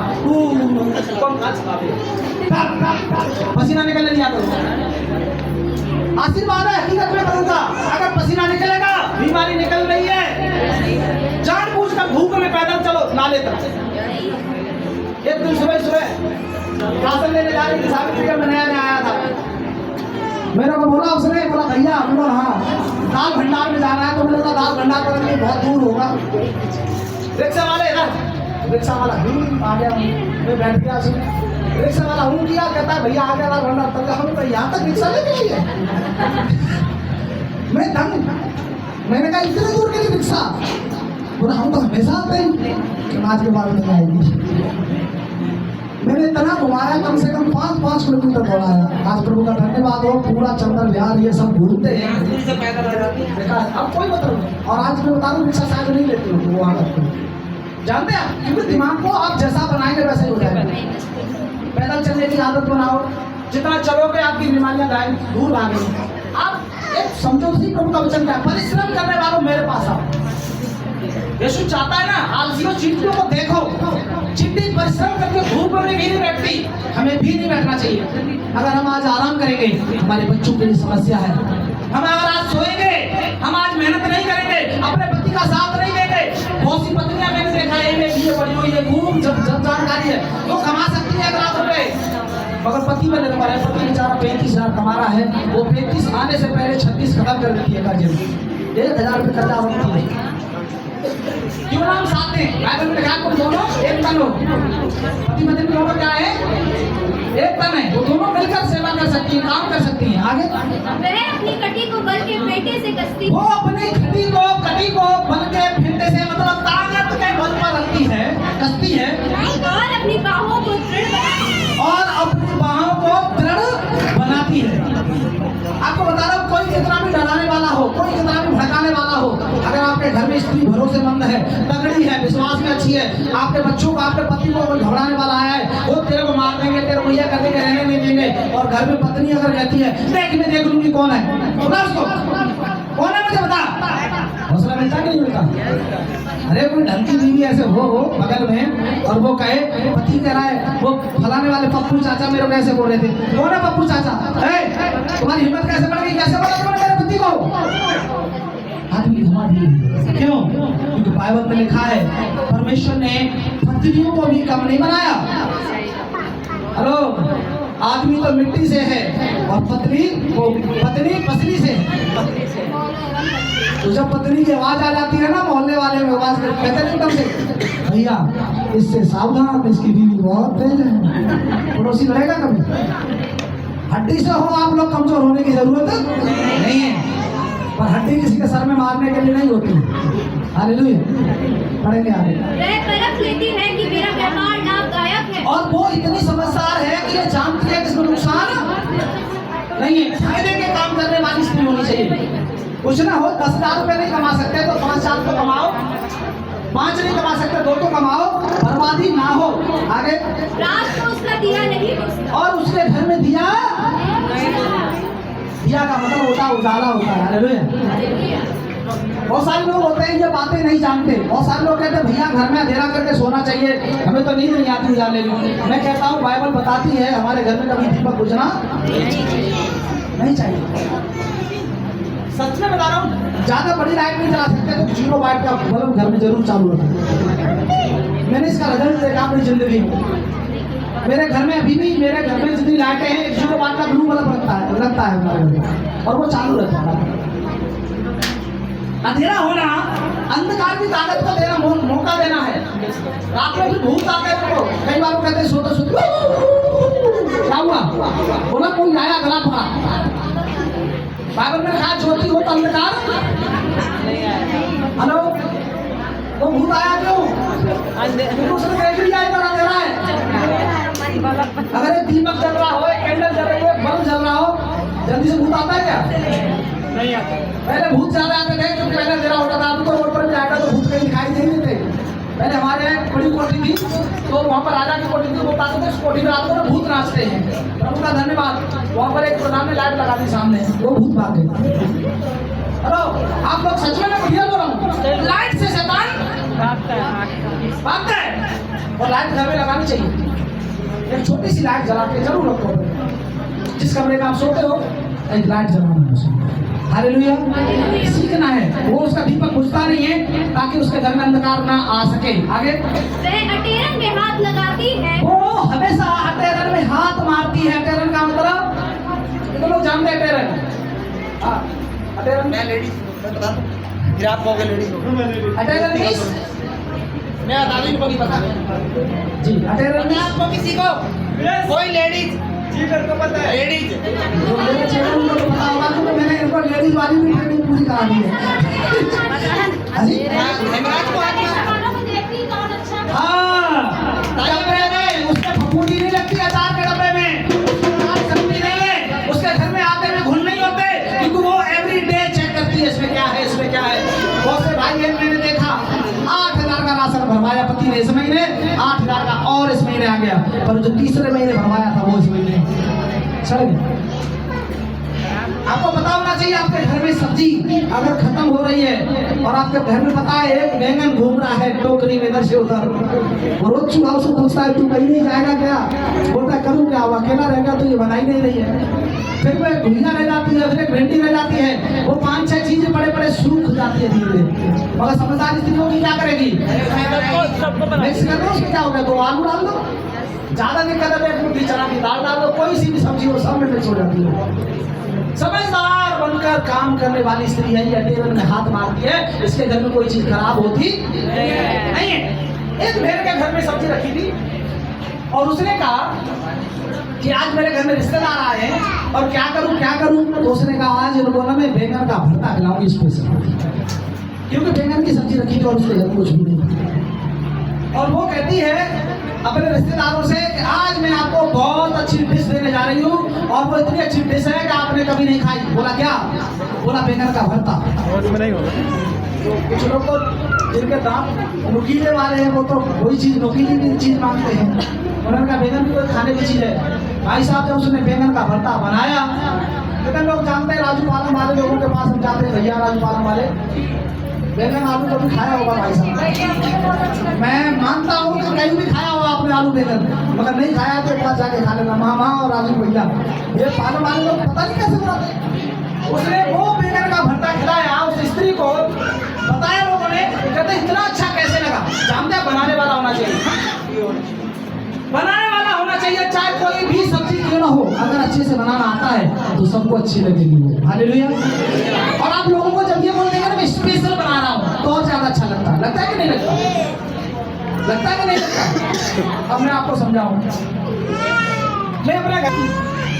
पसीना निकलने दिया करो। आशीर्वाद है, हकीकत में करूंगा। अगर पसीना निकलेगा, बीमारी निकल रही है, जानबूझकर धूप में पैदल चलो नाले तक। एक दिन सुबह सुबह राशन लेने जा रही थी, सावित्री का नया नया आया था, मेरे को बोला उसने, बोला भैया, बोला हाँ दाल भंडार में जाना है। तो मैंने कहा दाल भंडार करने में बहुत दूर होगा। रिक्शा वाले इधर, रिक्शा वाला आ गया, मैं बैठ गया उसमें। रिक्शा वाला हूँ किया, कहता है भैया आ गया दाल भंडार। तब हम तो यहाँ तक रिक्शा लेके आई है। मैं दंग, मैंने कहा इतने दूर के लिए रिक्शा? बोला हम तो हमेशा आते हैं, आज के बाद नहीं आएगी। मैंने इतना घुमाया, कम से कम 5 किलोमीटर दौड़ाया। आज प्रभु का धन्यवाद हो, पूरा चंदन बिहार ये सब घूमते हैं। देखा अब कोई मतलब नहीं। और आज मैं बता दूं, रिक्शा शायद नहीं लेती हूँ वो आदत को, जानते हैं? क्योंकि दिमाग को आप जैसा बनाएंगे वैसे ही हो जाएगा। पैदल चलने की आदत बनाओ, जितना चलोगे आपकी बीमारियां गायब दूर भागेंगी। आप एक समझो सी प्रभु का वचन क्या, परिश्रम करने वालों मेरे पास आओ। यीशु चाहता है ना, आलसियों चींटियों को देखो, चींटी परिश्रम करके धूप में भी नहीं बैठती, हमें भी नहीं बैठना चाहिए। अगर हम आज आराम करेंगे, हमारे बच्चों के लिए समस्या है। हम अगर आज सोएंगे, हम आज मेहनत नहीं करेंगे, अपने पति का साथ नहीं देंगे। बहुत सी पत्नियां मैंने देखा है, ये बड़ी हुई है, खूब जब जानकारी है, वो कमा सकती है 1 लाख रुपए, मगर पति पर निर्भर है। पति बेचारा 35,000 कमा रहा है, वो 35 आने से पहले 36 खत्म कर देती है कर्जे में, 1,000 रुपये कर्जा होती है। क्यों नाम साथ में? बाइबल में लिखा है दोनों एक तन हो। पति पत्नी दोनों क्या है? एक तन है। वो दोनों मिलकर सेवा कर सकती है, काम कर सकती है। आगे वह अपनी कटी को बल के फेंटे से कसती, वो अपनी कटी को बल के फेंटे से, मतलब ताकत के बल पर रखती है, कसती है, और अपनी बाहों को दृढ़ बनाती है। आपको बता रहा हूँ, कोई कितना भी डराने वाला हो, कोई कितना भी भड़काने वाला हो, अगर आपके घर में स्त्री भरोसेमंद है, तगड़ी है, विश्वास में अच्छी है, आपके बच्चों को, आपके पति को कोई घबराने वाला आया है, वो तेरे को मार देंगे, तेरे को यह कर देंगे, रहने नहीं देंगे। और घर में पत्नी अगर कहती है मैं देख लूंगी कौन है, बता उसको कौन है, मुझे बता, हौसला मिलता कि नहीं मिलता? अरे कोई ढंग की बीवी ऐसे हो बगल में, और वो कहे, पति कह रहा है, वो फलाने वाले पप्पू चाचा मेरे को कैसे बोल रहे थे, कौन है पप्पू चाचा? तुम्हारी हिम्मत कैसे बढ़ गई, कैसे बोला तुमने मेरे पति को? आदमी घुमा दिए। क्यों? क्योंकि बाइबल में लिखा है, परमेश्वर ने पत्नियों को भी कम नहीं बनाया। हेलो, आदमी तो मिट्टी से है और पत्नी पसली से है। तो जब पत्नी की आवाज आ जाती है ना, मोहल्ले वाले में आवाज कहते हैं एकदम से, भैया इससे सावधान, इसकी बीवी बहुत तेज है। पड़ोसी लड़ेगा कभी? हड्डी से हो आप लोग, कमजोर होने की जरूरत नहीं है, पर हड्डी किसी के सर में मारने के लिए नहीं होती। हालेलुया। पढ़ेंगे आगे। वह परख लेती है कि मेरा व्यवहार लाभदायक है, और वो इतनी समझदार है कि ये जानती है कि इसमें नुकसान नहीं है। फायदे के काम करने वाली स्त्री होनी चाहिए। कुछ ना हो, 10,000 रुपये नहीं कमा सकते तो 5,000 तो कमाओ, 5 नहीं कमा सकते 2 तो कमाओ, बर्बादी ना हो। आगे, रात को उसका दिया नहीं बुझता। और उसके घर में दिया का मतलब होता है उजाला होता है। हालेलुया। बहुत सारे लोग होते हैं ये बातें नहीं जानते। बहुत सारे लोग कहते हैं भैया घर में अंधेरा करके सोना चाहिए, हमें तो नींद नहीं आती उजाले में। मैं कहता हूँ बाइबल बताती है हमारे घर में कभी दीपक बुझना नहीं चाहिए। सच में बता रहा हूँ, ज्यादा बड़ी लाइट नहीं जला सकते तो 0 वाट का बल्ब घर में जरूर चालू रखें। मैंने इसका रिजल्ट देखा अपनी जिंदगी में। मेरे घर में अभी भी मेरे घर में जितनी लाइटें हैं 0 वाट का ब्लू बल्ब लगता है हमारे घर में, और वो चालू रहता है। अंधेरा होना अंधकार की ताकत को देना, मौका देना है। रात में भी भूत आते हैं तो कई बार वो कहते हैं सोते सोते क्या हुआ, बोला कोई आया गला पड़ा। बाइबल में कहा ज्योति हो तो अंधकार नहीं आया। हेलो, तो भूत आया क्यों? क्योंकि उसने कह दिया इधर अंधेरा है। अगर एक दीपक जल रहा हो, एक कैंडल जल रही हो, एक बल्ब जल रहा हो, जल्दी से भूत आता है क्या? नहीं आता। पहले भूत ज्यादा आते थे क्योंकि पहले अंधेरा होता था। अब तो रोड पर भी आएगा तो भूत कहीं दिखाई नहीं देते। पहले हमारे यहाँ एक बड़ी कोठी थी तो वहाँ पर राजा की कोठी थी, वो बताते थे उस कोठी में रात को ना भूत नाचते हैं। प्रभु का धन्यवाद, वहाँ पर एक प्रधान ने लाइट लगा दी सामने, वो भूत भाग गए। हेलो, आप लोग सच में मैं बढ़िया बोल रहा हूँ, लाइट से शैतान भागता है। और लाइट घर में लगानी चाहिए। एक छोटी सी लाइट जला के जरूर रखो। जिस कमरे में आप सोते हो एक लाइट जलाना है। हालेलुया। सीखना है, वो उसका दीपक बुझता नहीं है ताकि उसके घर में अंधकार ना आ सके। आगे, वह अटेरन में हाथ लगाती है। वो हमेशा अटेरन में हाथ मारती है। अटेरन का मतलब तो लोग जानते हैं अटेरन। हाँ, अटेरन मैं लेडीज बता दूं, फिर आप कहोगे लेडीज। अटेरन मीन्स मैं बता दूं, को पता जी, अटेरन मैं आपको किसी को कोई लेडीज जी मेरे को पता है। लेडीज जो मेरे चैनल में तो पता होगा क्योंकि मैंने इनको लेडीज वाली भी ट्रेनिंग पूरी करा दी है। हाँ जी, हेमराज को आत्मा खाना को देखती कौन अच्छा। हाँ, डब्बे में उसमें फफूंदी नहीं लगती अचार के डब्बे में, अचार सब्जी नहीं है। उसके घर में आते में घुल नहीं होते क्योंकि वो एवरी डे चेक करती है इसमें क्या है, इसमें क्या है। बहुत से भाई बहन मैंने देखा 8,000 का राशन भरवाया पति ने इस महीने, 8,000 का और इस महीने आ गया, पर जो तीसरे महीने भरवाया था वो इस महीने चढ़ गया। आपको पता होना चाहिए आपके घर में सब्जी अगर खत्म हो रही है और आपके घर में पता है एक बैंगन घूम रहा है टोकरी में इधर से उधर, वो रोज चूहा उसको पूछता है तू कहीं नहीं जाएगा क्या? बोलता करूँ क्या, वो अकेला रहेगा तो ये बनाई नहीं रही है। फिर वो घुइया रह जाती है, फिर एक भिंडी रह जाती है, वो 5-6 चीजें बड़े बड़े सूख जाती है धीरे धीरे। मगर समझदार स्त्री होगी क्या करेगी? मिक्स कर दो, उसमें क्या हो गया, तो आलू डाल दो। ज्यादा दिक्कत है एक मुट्ठी चना की दाल डाल दो, कोई सी भी सब्जी हो सब में मिक्स हो जाती है। समझदार बनकर काम करने वाली स्त्री है, ये अटेरन में हाथ मारती है, इसके घर में कोई चीज खराब होती नहीं है। एक बहन के घर में सब्जी रखी थी और उसने कहा कि आज मेरे घर में रिश्तेदार आए हैं और क्या करूं। तो उसने कहा आज इनको ना मैं बैंगन का भरता खिलाऊंगी स्पेशल, क्योंकि बैंगन की सब्जी रखी थी और उसके घर में कुछ भी नहीं। और वो कहती है अपने रिश्तेदारों से कि आज मैं आपको बहुत अच्छी डिश देने जा रही हूँ और वो इतनी अच्छी डिश है कि आपने कभी नहीं खाई। बोला क्या? बोला बैंगन का भरता। तो कुछ लोग तो जिनके दांत नुकीले वाले हैं वो तो वही चीज नुकीली चीज मांगते हैं। उन्होंने कहा बैंगन भी कोई खाने की चीज है। भाई साहब जब उसने बैंगन का भरता बनाया, लेकिन लोग जानते हैं राजू पालम वाले लोगों के पास हम जाते हैं, भैया राजू पालम वाले बैंगन आलू कभी खाया होगा भाई साहब? मैं मानता हूँ कि कहीं भी खाया होगा आपने आलू बैंगन, मगर नहीं खाया तो एक बार जाके खा लेना। मामा और राजू भैया ये पालम वाले लोग पता नहीं कैसे बनाते। उसने वो बैंगन का भरता खिलाया उस स्त्री को, बताया लोगों ने, कहते इतना अच्छा कैसे लगा? जानते हैं बनाने वाला होना चाहिए, बनाने वाला होना चाहिए, चाहे कोई भी सब्जी क्यों ना हो, अगर अच्छे से बनाना आता है तो सबको अच्छी लगेगी वो। हालेलुया। और आप लोगों को जब ये बोल देंगे ना मैं स्पेशल बना रहा हूँ तो और ज्यादा अच्छा लगता है कि नहीं लगता? लगता है कि नहीं लगता? अब मैं आपको समझाऊं। मैं अपना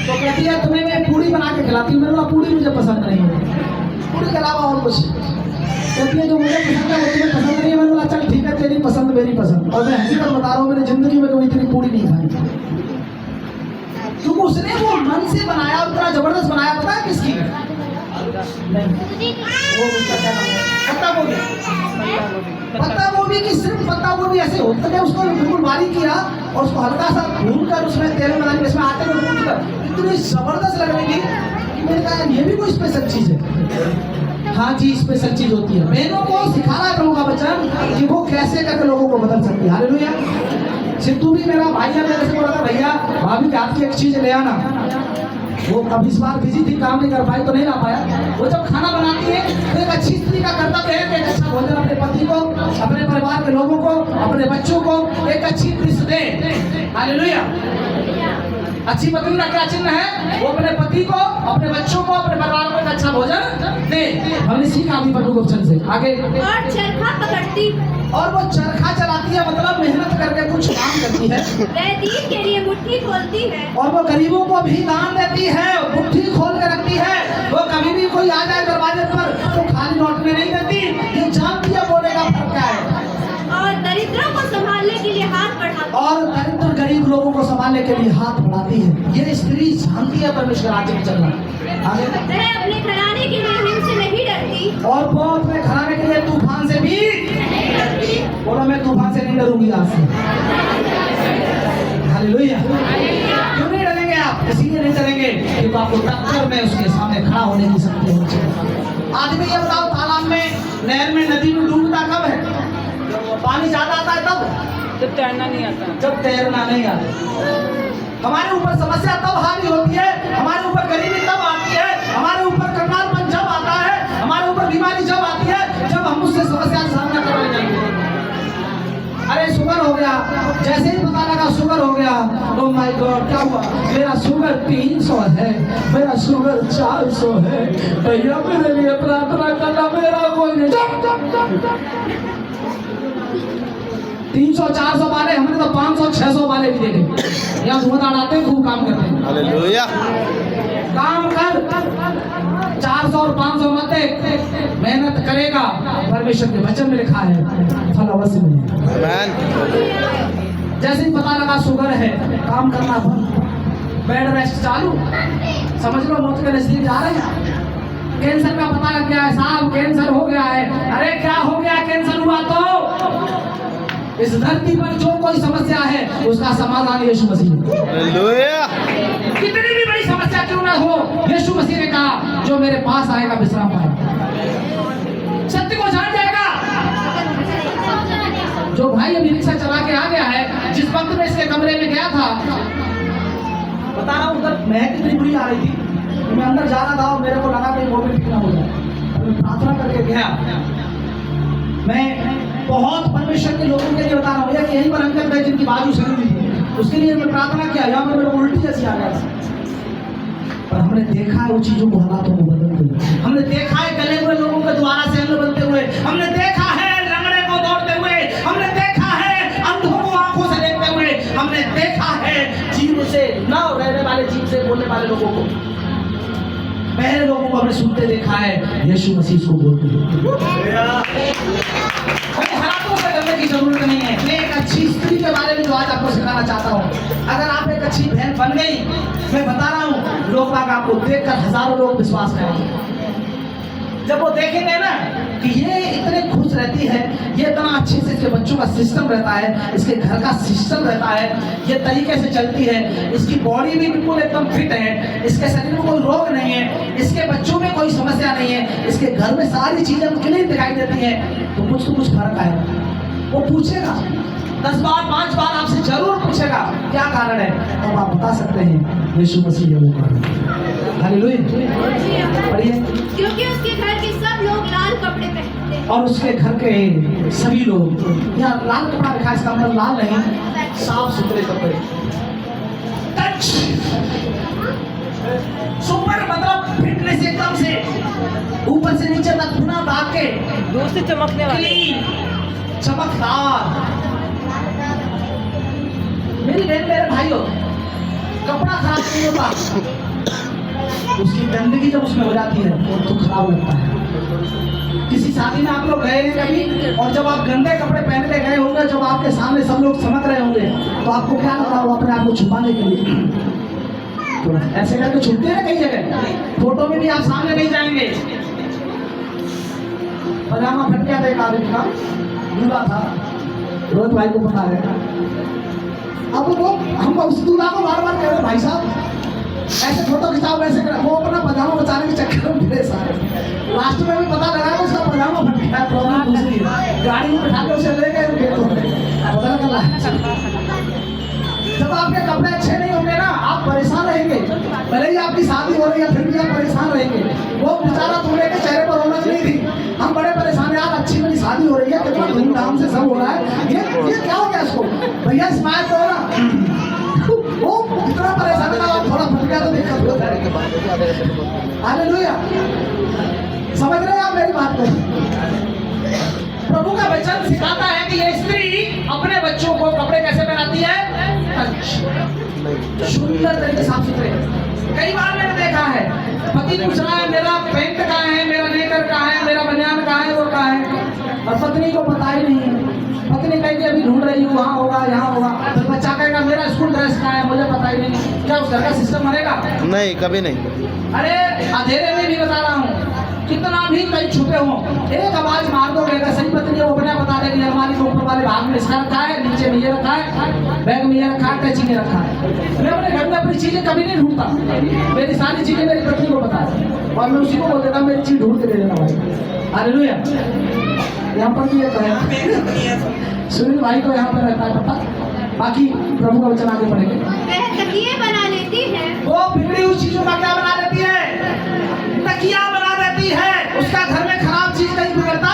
तो कहती है तुम्हें मैं पूरी बना के खिलाती हूँ। मैंने बोला पूरी मुझे पसंद नहीं है, पूरी के अलावा और कुछ। कहती है जो मुझे पसंद है वो तुम्हें पसंद नहीं है। मैंने बोला चल ठीक है, तेरी पसंद मेरी पसंद। और मैं हकीकत बता रहा हूँ मेरी जिंदगी में कभी इतनी पूरी नहीं खाई, क्योंकि उसने वो मन से बनाया, उतना जबरदस्त बनाया। पता है किसकी? नहीं, वो उसका क्या नाम है, पत्ता गोभी। पत्ता गोभी की सिर्फ पत्ता गोभी ऐसे होता है, उसको बिल्कुल बारीक किया और उसको हल्का सा भून कर उसमें तेल में डाल, इसमें आटे में भून कर इतनी जबरदस्त लग रही थी कि मैंने कहा ये भी कोई स्पेशल चीज है। हाँ जी, स्पेशल चीज होती है। बहनों को सिखाना करूँगा बच्चन कि वो कैसे करके लोगों को बदल सकती है। हालेलुया। सिद्धू भी मेरा भाई है, मेरे से बोला था भैया भाभी के हाथ की एक चीज ले आना। वो कभी इस बार बिजी थी, काम नहीं कर पाई तो नहीं ला पाया। वो जब खाना बनाती है तो एक अच्छी स्त्री का कर्तव्य है कि एक अच्छा भोजन अपने पति को, अपने परिवार के लोगों को, अपने बच्चों को एक अच्छी डिश दे। हालेलुया। अच्छी पत्नी का क्या चिन्ह है? वो अपने पति को, अपने बच्चों को, अपने परिवार को एक अच्छा भोजन दे। हमने सीखा अभी प्रभु गुप्तचंद से। आगे और चरखा पकड़ती, और वो चरखा चलाती है, मतलब मेहनत करके कुछ काम करती है। वह दीन के लिए मुट्ठी खोलती है, और वो गरीबों को भी दान देती है, मुट्ठी खोल के रखती है। वो कभी भी कोई आ जाए दरवाजे पर तो खाली लौटने नहीं देती, ये जानती है बोले का फर्क क्या है। और दरिद्रों को संभालने के लिए हाथ बढ़ाती, और दरिद्र गरीब लोगों को संभालने के लिए हाथ बढ़ाती है। ये स्त्री जानती है परमेश्वर राज्य में चलना। आगे वह अपने घराने के लिए हिम से नहीं डरती, और वो अपने घराने के लिए तूफान से भी बोलो, मैं तूफान से नहीं डरूंगी आज से। हालेलुया। क्यों नहीं डरेंगे आप? इसलिए नहीं डरेंगे क्योंकि आपको टक्कर में उसके सामने खड़ा होने की शक्ति होनी चाहिए। आदमी ये बताओ, तालाब में, नहर में, नदी में डूबता कब है? जब पानी ज्यादा आता है तब, जब तैरना नहीं आता। जब तैरना नहीं आता। हमारे ऊपर समस्या तब हावी होती है, हमारे ऊपर गरीबी तब आती है, हमारे ऊपर कंगालपन जब आता है, हमारे ऊपर बीमारी जब आती है, जब हम उससे समस्या का सामना करने जाएंगे। अरे शुगर हो गया, जैसे ही पता लगा शुगर हो गया, ओह माय गॉड क्या हुआ? मेरा शुगर 300 है, मेरा शुगर 400 है, भैया मेरे लिए प्रार्थना करना, मेरा कोई नहीं। 300 400 वाले, हमने तो 500 600 वाले भी देखे। यहाँ धुआं उड़ाते हैं, खूब काम करते हैं। हालेलुया। काम कर, 400 और 500 मत दे, मेहनत करेगा, परमेश्वर के वचन में लिखा है फल अवश्य मिलेगा। आमीन। जैसे ही पता लगा शुगर है, काम करना बंद, बेड रेस्ट चालू, समझ लो मौत के नजदीक जा रहे हैं। कैंसर का पता लग गया है, साहब कैंसर हो गया है। अरे क्या हो गया? कैंसर हुआ तो इस धरती पर जो कोई समस्या है उसका समाधान यीशु मसीह है। हालेलुया। कितनी भी बड़ी समस्या क्यों ना हो, यीशु मसीह ने कहा जो मेरे पास आएगा विश्राम पाएगा, सत्य को जान जाएगा। जो भाई अभी रिक्शा चला के आ गया है, जिस वक्त में इसके कमरे में गया था, बता रहा हूँ, उधर महक कितनी बुरी आ रही थी, मैं अंदर जा रहा था और मेरे को लगा कि वो भी ठीक ना हो जाए। मैं प्रार्थना करके गया। मैं बहुत परमेश्वर के लोगों के लिए बता रहा हूँ, एक यहीं पर अंकल थे जिनकी बाजू सड़ी हुई थी, उसके लिए मैं प्रार्थना किया। यहाँ पर मेरे को उल्टी जैसी आ गया, पर हमने देखा है वो चीजों को, हालातों को बदलते हुए। हमने देखा है गले हुए लोगों के द्वारा से अंग बनते हुए, हमने देखा है लंगड़े को दौड़ते हुए, हमने देखा है अंधों को आंखों से देखते हुए, हमने देखा है जीव से न रहने वाले, जीव से बोलने वाले लोगों को, पहले लोगों को हमने सुनते देखा है। यीशु मसीह इसको बोलते हैं। हालातों से डरने की जरूरत नहीं है। मैं एक अच्छी स्त्री के बारे में जो आज आपको सिखाना चाहता हूँ, अगर आप एक अच्छी बहन बन गई, मैं बता रहा हूँ, लोग बाग आपको देखकर हजारों लोग विश्वास करेंगे। जब वो देखेंगे ना कि ये इतने खुश रहती है, ये इतना अच्छे से इसके बच्चों का सिस्टम रहता है, इसके घर का सिस्टम रहता है, ये तरीके से चलती है, इसकी बॉडी भी बिल्कुल एकदम फिट है, इसके शरीर में कोई रोग नहीं है, इसके बच्चों में कोई समस्या नहीं है, इसके घर में सारी चीजें क्लीन दिखाई देती हैं, तो कुछ फर्क आएगा। वो पूछेगा 10 बार 5 बार आपसे जरूर पूछेगा क्या कारण है, तब आप बता सकते हैं यीशु मसीह है वो कारण। हालेलुया। पढ़िए। क्योंकि उसके घर के सब लोग लाल कपड़े पहनते हैं, और उसके घर के सभी लोग, यहाँ लाल कपड़ा लिखा है, इसका मतलब लाल नहीं, साफ सुथरे कपड़े। टच सुपर मतलब फिटनेस एकदम से ऊपर से नीचे तक बिना दाग के, दूर से चमकने वाले, क्लीन, चमकदार। मेरी बहन मेरे भाइयों, कपड़ा खराब नहीं होता, उसकी गंदगी जब उसमें हो जाती है तो खराब लगता है। किसी शादी में आप लोग गए हैं कभी, और जब आप गंदे कपड़े पहन के गए होंगे, जब आपके सामने सब लोग चमक रहे होंगे, तो आपको क्या लग रहा होगा? अपने आप को छुपाने के लिए तो ऐसे करके छुपते हैं कई जगह, फोटो में भी आप सामने नहीं जाएंगे, पजामा फट गया था एक आदमी का, दूल्हा था, रोज भाई को पता है। अब वो हम उस दूल्हा को बार बार कह रहे भाई साहब ऐसे फोटो खिंचाओ वैसे करें, वो अपना पजामा बचाने के चक्कर में फिरे सारे। लास्ट में भी पता लगा कि उसका पजामा फट गया, प्रॉब्लम दूसरी है। गाड़ी में बैठा के उसे ले गए बदल कर लाए। जब आपके कपड़े अच्छे नहीं होंगे ना, आप परेशान रहेंगे। भले ही आपकी शादी हो रही है फिर भी आप परेशान रहेंगे। वो बेचारा दूल्हे के चेहरे पर रौनक नहीं थी, हम बड़े परेशान हैं यार, अच्छी मेरी शादी हो रही है, कितना धूमधाम से सब हो रहा है, ये क्या हो गया इसको? भैया स्माइल करो ना। वो इतना परेशान है ना, थोड़ा फट गया तो दिक्कत हो जाएगी। हालेलुया, समझ रहे हैं आप मेरी बात को? प्रभु का वचन सिखाता है कि ये स्त्री अपने बच्चों को कपड़े कैसे पहनाती है, सुंदर तरीके, साफ सुथरे। कई बार मैंने देखा है पति पूछ रहा है मेरा पैंट कहाँ है, मेरा नेकर कहाँ है, मेरा बनियान कहाँ है, वो कहाँ है, और पत्नी को पता ही नहीं है। पत्नी कहेगी अभी ढूंढ रही हूँ, वहाँ होगा यहाँ होगा। फिर बच्चा कहेगा मेरा स्कूल ड्रेस कहाँ है, मुझे पता ही नहीं। क्या उस घर का सिस्टम बनेगा? नहीं, कभी नहीं। अरे अंधेरे में भी बता रहा हूँ, कितना भी कहीं छुपे हो, एक आवाज मार दो, सही पत्नी वो अपने बता देगी अलमारी के ऊपर वाले भाग में इसका रखा है, नीचे में ये रखा है, बैग में ये रखा है, कैची में रखा है। मैं अपने घर में अपनी चीजें कभी नहीं ढूंढता, मेरी सारी चीजें मेरी पत्नी को पता है और मैं उसी को बोल देता मेरी चीज ढूंढ के दे देना भाई। हालेलुया, यहाँ पर भी एक है सुनील भाई को यहाँ पर रहता है पता। बाकी प्रभु का वचन आगे पढ़ेंगे। वह तकिए बना लेती है, वो बिगड़ी हुई चीजों का क्या बना लेती है? तकिया बना देती है। उसका घर में खराब चीज नहीं बिगड़ता।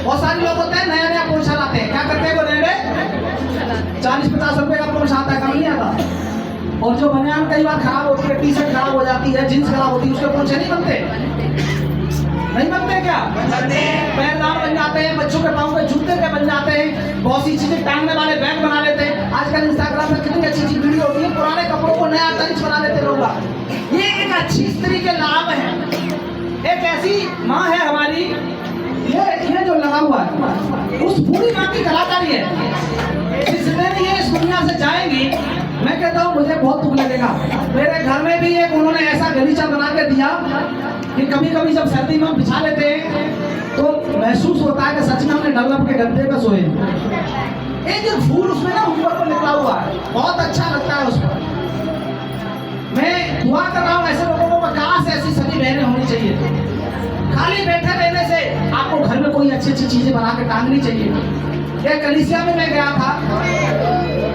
बहुत सारे लोग होते हैं नया नया पोछा लाते हैं, क्या करते हैं वो नए 40-50 रुपए का पोछा आता है, कम नहीं आता। और जो बनियान कई बार खराब होती है, टी शर्ट खराब हो जाती है, जींस खराब होती है, उसके पोछे नहीं बनते। नहीं बनते क्या? पैरदान बन जाते हैं, बच्चों के पाँव के जूते के बन जाते हैं, बहुत सी चीजें टांगने वाले बैग बना लेते हैं। आजकल इंस्टाग्राम में कितनी अच्छी अच्छी वीडियो होती है, पुराने कपड़ों को नया तरीका बना लेते लोग। ये एक अच्छी स्त्री के लाभ है। एक ऐसी माँ है हमारी, ये जो लगा हुआ है उस पूरी माँ की कलाकारी है। जिस दिन ये इस दुनिया से जाएंगी, मैं कहता हूँ मुझे बहुत दुख लगेगा। मेरे घर में भी एक उन्होंने ऐसा गलीचा बना के दिया कि कभी कभी जब सर्दी में बिछा लेते हैं तो महसूस होता है कि सच में हमने डल्लब के गद्दे पे सोए। एक जो फूल उसमें ना ऊपर को निकला हुआ है, बहुत अच्छा लगता है उस पर। मैं दुआ कर रहा हूँ ऐसे लोगों को, काश ऐसी सभी बहनें होनी चाहिए। खाली बैठे रहने से आपको घर में कोई अच्छी अच्छी चीजें बना के टांगनी चाहिए। एक कलीसिया में मैं गया था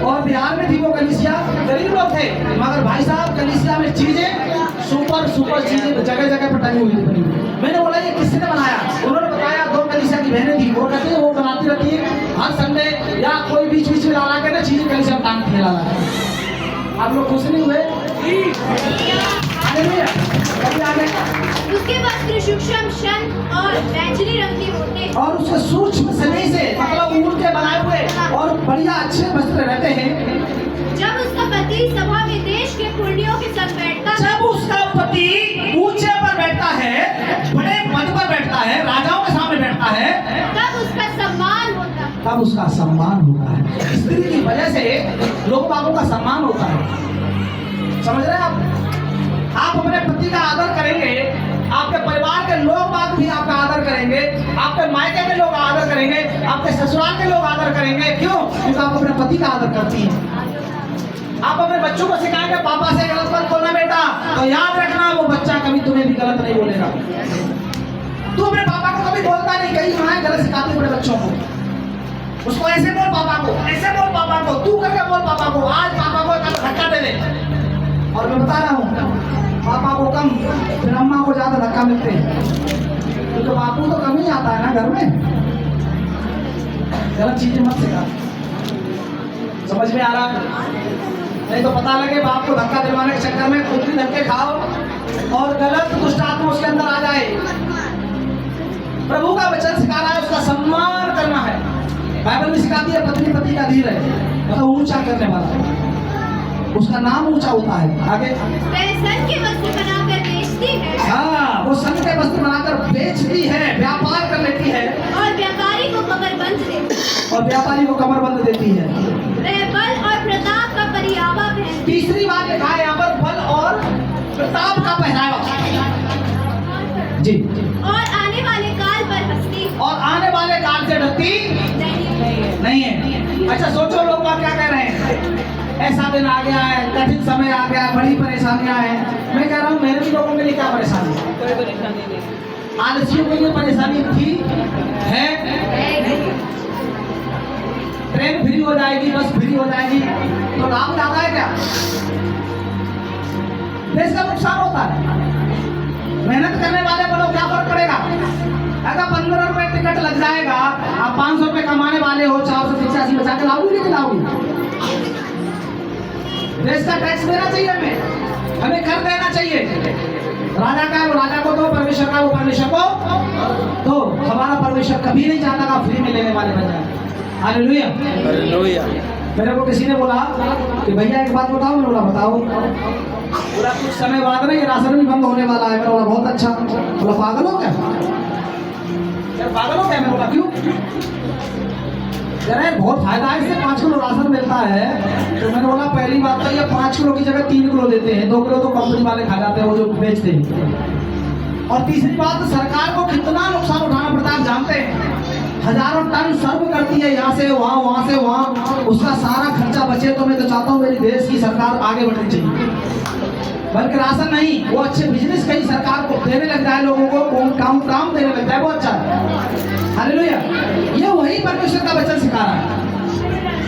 और बिहार में थी वो कलीसिया, गरीब लोग थे, मगर भाई साहब कलीसिया में चीजें सुपर चीजें जगह जगह पर टंगी हुई थी। मैंने बोला ये किसने बनाया? उन्होंने बताया 2 कलीसिया की बहनें थी, वो कहती है वो बनाती रहती है हर संडे या कोई बीच बीच में ला के ना चीजें कलीसिया में टांगती है ला। आप लोग खुश नहीं हुए? उसके वस्त्र सूक्ष्म शन और बैंगनी रंग के होते हैं, और उसके सूक्ष्म सनी से मतलब ऊन के बनाए हुए और बढ़िया अच्छे वस्त्र रहते हैं। जब उसका पति सभा में देश के पुण्यों के संग बैठता है, जब उसका पति ऊंचे पर बैठता है, बड़े पद पर बैठता है, राजाओं के सामने बैठता है, तब उसका सम्मान होता है। तब उसका सम्मान होता है। स्त्री की वजह से लोग बागों का सम्मान होता है। समझ रहे हैं आप अपने पति का आदर करेंगे, आपके परिवार के लोग बाग भी आपका आदर करेंगे, आपके मायके के लोग आदर करेंगे, आपके ससुराल के लोग आदर करेंगे। क्यों? क्योंकि आप अपने पति का आदर करती हैं। आप अपने बच्चों को सिखाएंगे पापा से गलत मत बोलना बेटा, तो याद रखना वो बच्चा कभी तुम्हें भी गलत नहीं बोलेगा। तू अपने पापा को कभी बोलता नहीं, कई माँ गलत सिखाती अपने बच्चों को, उसको ऐसे बोल पापा को, ऐसे बोल पापा को, तू करके बोल पापा को, आज पापा को कल धक्का दे दे। और मैं बता रहा हूँ पापा को कम फिर अम्मा को ज्यादा धक्का मिलते हैं, क्योंकि बापू तो कम ही आता है ना घर में। गलत चीजें मत सिखा, समझ में आ रहा है? नहीं तो पता लगे बाप को धक्का दिलवाने के चक्कर में खुद भी धक्के खाओ और गलत दुष्ट आत्मा उसके अंदर आ जाए। प्रभु का वचन सिखा रहा है उसका सम्मान करना है। बाइबल में सिखाती है पत्नी पति का धीर है, मतलब ऊंचा करने वाला, उसका नाम ऊंचा होता है। आगे वह सन के वस्त्र बनाकर बेचती है, हाँ वो सन के वस्त्र बनाकर बेचती है, व्यापार कर लेती है, और व्यापारी को कमरबंद देती है, और व्यापारी को कमरबंद देती है। वह बल और प्रताप का परियावा पहनती है। तीसरी बात लिखा है यहाँ पर बल और प्रताप का पहनावा जी, और आने वाले काल नहीं है। अच्छा सोचो लोग बात क्या कह रहे हैं, ऐसा दिन आ गया है, कठिन समय आ गया है, बड़ी परेशानियां हैं। मैं कह रहा हूँ मेरे भी लोगों के लिए क्या परेशानी है? कोई परेशानी नहीं। आलसियों के लिए परेशानी थी है? ट्रेन फ्री हो जाएगी, बस फ्री हो जाएगी तो लाभ ज्यादा है क्या? देश का नुकसान होता है। मेहनत करने वाले बोलो क्या फर्क पड़ेगा? अगर 15 रुपए टिकट लग जाएगा, आप 500 रुपए कमाने वाले हो, 485 बचा के लाओगी नहीं लाओगी? देश का टैक्स देना चाहिए, हमें कर देना चाहिए। राजा का है वो राजा को दो, परमेश्वर का वो परमेश्वर को दो। हमारा परमेश्वर कभी नहीं चाहता का फ्री में लेने वाले बन जाए। हालेलुया। हालेलुया। मेरे को किसी ने बोला कि भैया एक बात बताओ। मैंने बोला बताओ। बोला कुछ समय बाद ना ये राशन भी बंद होने वाला है। मैंने बोला बहुत अच्छा। बोला पागल हो क्या? पागल हो क्या? मैंने बोला क्यों? यार बहुत फायदा है इससे, 5 किलो राशन मिलता है। तो मैंने बोला पहली बात तो ये 5 किलो की जगह 3 किलो देते हैं, 2 किलो तो कंपनी वाले खा जाते हैं, वो जो बेचते हैं। और तीसरी बात सरकार को कितना नुकसान उठाना पड़ता है आप जानते हैं। हजारों टन सर्व करती है, यहाँ से वहाँ, वहाँ से वहाँ, उसका सारा खर्चा बचे। तो मैं तो चाहता हूँ मेरी देश की सरकार आगे बढ़नी चाहिए, बल्कि राशन नहीं, वो अच्छे बिजनेस कहीं सरकार को देने लग जाए, लोगों को काम देने लग जाए, वो अच्छा है। हालेलुया। ये वही परमेश्वर का वचन सिखा रहा है।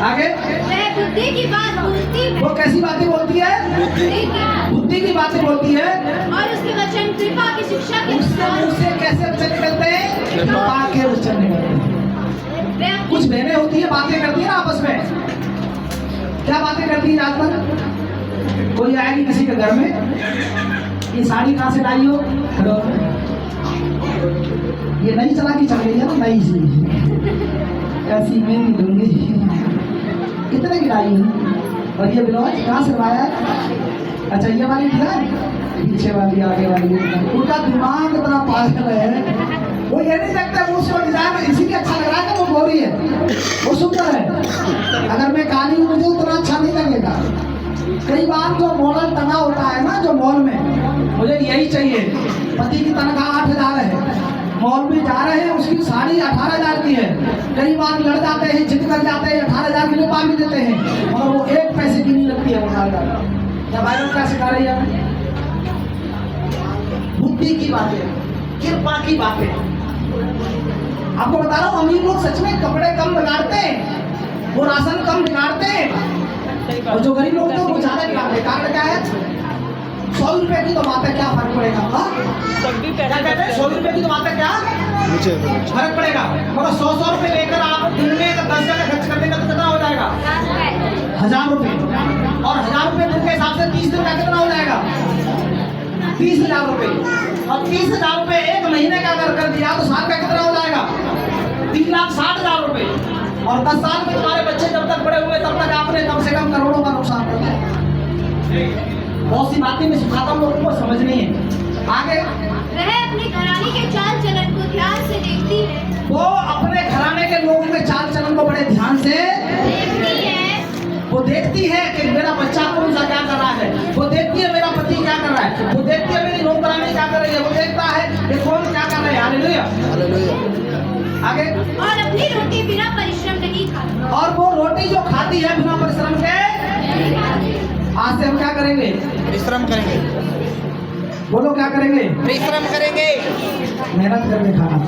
आगे वह बुद्धि की बात बोलती है। वो कैसी बातें बोलती है? बुद्धि की बातें बोलती है। और उसके वचन कृपा की शिक्षा के उससे कैसे वचन निकलते हैं? कृपा के वचन निकलते हैं। कुछ बहनें होती है, बातें करती है ना आपस में। क्या बातें करती है? रात भर कोई आएगी किसी के घर में, ये साड़ी कहाँ से लाई हो? ये नई चला की चल गई है ना, नई सी ऐसी मैं नहीं लूंगी। कितने की लाई है? और ये ब्लाउज कहाँ से लाया है? अच्छा ये वाली है, पीछे वाली, आगे वाली। उनका दिमाग इतना पागल है, वो ये नहीं देखता वो उसको डिजाइन इसीलिए अच्छा लग रहा है कि वो गोरी है, वो सुंदर है। अगर मैं काली हूँ मुझे उतना अच्छा नहीं लगेगा। कई बार जो मॉडल टंगा होता है ना, जो मॉल में, मुझे यही चाहिए। पति की तनख्वाह 8,000 है, मॉल में जा रहे हैं, उसकी साड़ी 18,000 की है। कई बार लड़ जाते हैं, जिद कर जाते हैं, 18,000 की पा भी देते हैं, और वो 1 पैसे की नहीं लगती है। क्या भाई लोग क्या सिखा रही है? बुद्धि की बातें, कृपा की बातें। आपको बता रहा हूँ, अमीर लोग सच में कपड़े कम बिगाड़ते हैं, वो राशन कम बिगाड़ते हैं, और जो गरीब लोग थे वो ज्यादा बिगाड़ते। कारण क्या है? 100 रुपए की तो बात है, क्या फर्क पड़ेगा? क्या कहते हैं? 100 रुपए की तो बात है, क्या फर्क पड़ेगा? मगर 100 रुपए लेकर आप दिन में 10 जगह खर्च कर देंगे तो कितना हो जाएगा? 1000 रुपए। और 1000 रुपए दिन के हिसाब से 30 दिन का कितना हो जाएगा? 30,000 रुपए। और 30,000 रुपए 1 महीने का अगर कर दिया तो साल का कितना हो जाएगा? 3,60,000 रुपए। और 10 साल में तुम्हारे बच्चे जब तक बड़े हुए तब तक आपने कम से कम करोड़ों का नुकसान कर दिया। बहुत सी बातें मैं सिखाता हूँ, लोगों को समझनी है। आगे वह अपने घराने के चाल चलन को ध्यान से देखती है। वो अपने घराने के लोगों के चाल चलन को बड़े ध्यान से देखती है। वो देखती है कि मेरा बच्चा कौन सा क्या कर रहा है, वो देखती है मेरा पति क्या कर रहा है, वो देखती है मेरी नौकरानी क्या कर रही है, वो देखता है कि कौन क्या कर रहा है। हालेलुया। आगे और अपनी रोटी बिना परिश्रम नहीं खाती। और वो रोटी जो खाती है बिना परिश्रम के। आज से हम क्या करेंगे? परिश्रम करेंगे। बोलो क्या करेंगे? परिश्रम करेंगे, मेहनत करके खाना।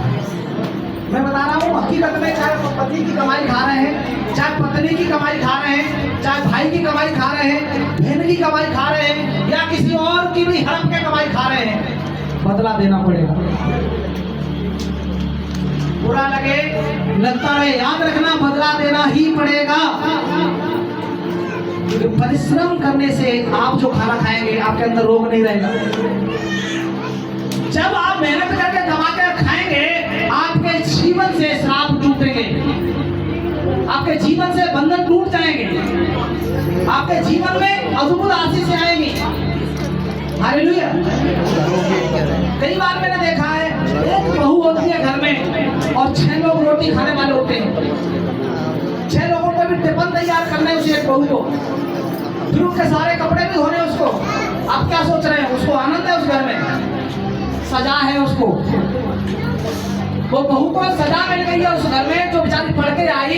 मैं बता रहा हूँ हकीकत में, चाहे पति की कमाई खा रहे हैं, चाहे पत्नी की कमाई खा रहे हैं, चाहे भाई की कमाई खा रहे हैं, बहन की कमाई खा रहे हैं, या किसी और की भी हड़प के कमाई खा रहे हैं, बदला देना पड़ेगा। बुरा लगे लगता है, याद रखना बदला देना ही पड़ेगा। परिश्रम करने से आप जो खाना खाएंगे आपके अंदर रोग नहीं रहेगा। जब आप मेहनत करके कमा कर खाएंगे, आपके जीवन से श्राप टूटेंगे, आपके जीवन से बंधन टूट जाएंगे, आपके जीवन में अद्भुत आशीष आएंगी। हालेलुया। कई बार मैंने देखा है, एक बहू होती है घर में और 6 लोग रोटी खाने वाले होते हैं। 6 लोगों को भी टिफिन तैयार करना है उस एक बहू को, फिर उसके सारे कपड़े भी धोने उसको। आप क्या सोच रहे हैं? उसको आनंद है उस घर में, सजा है उसको। वो बहू को सजा मिल गई है उस घर में, जो बेचारी पढ़ के आई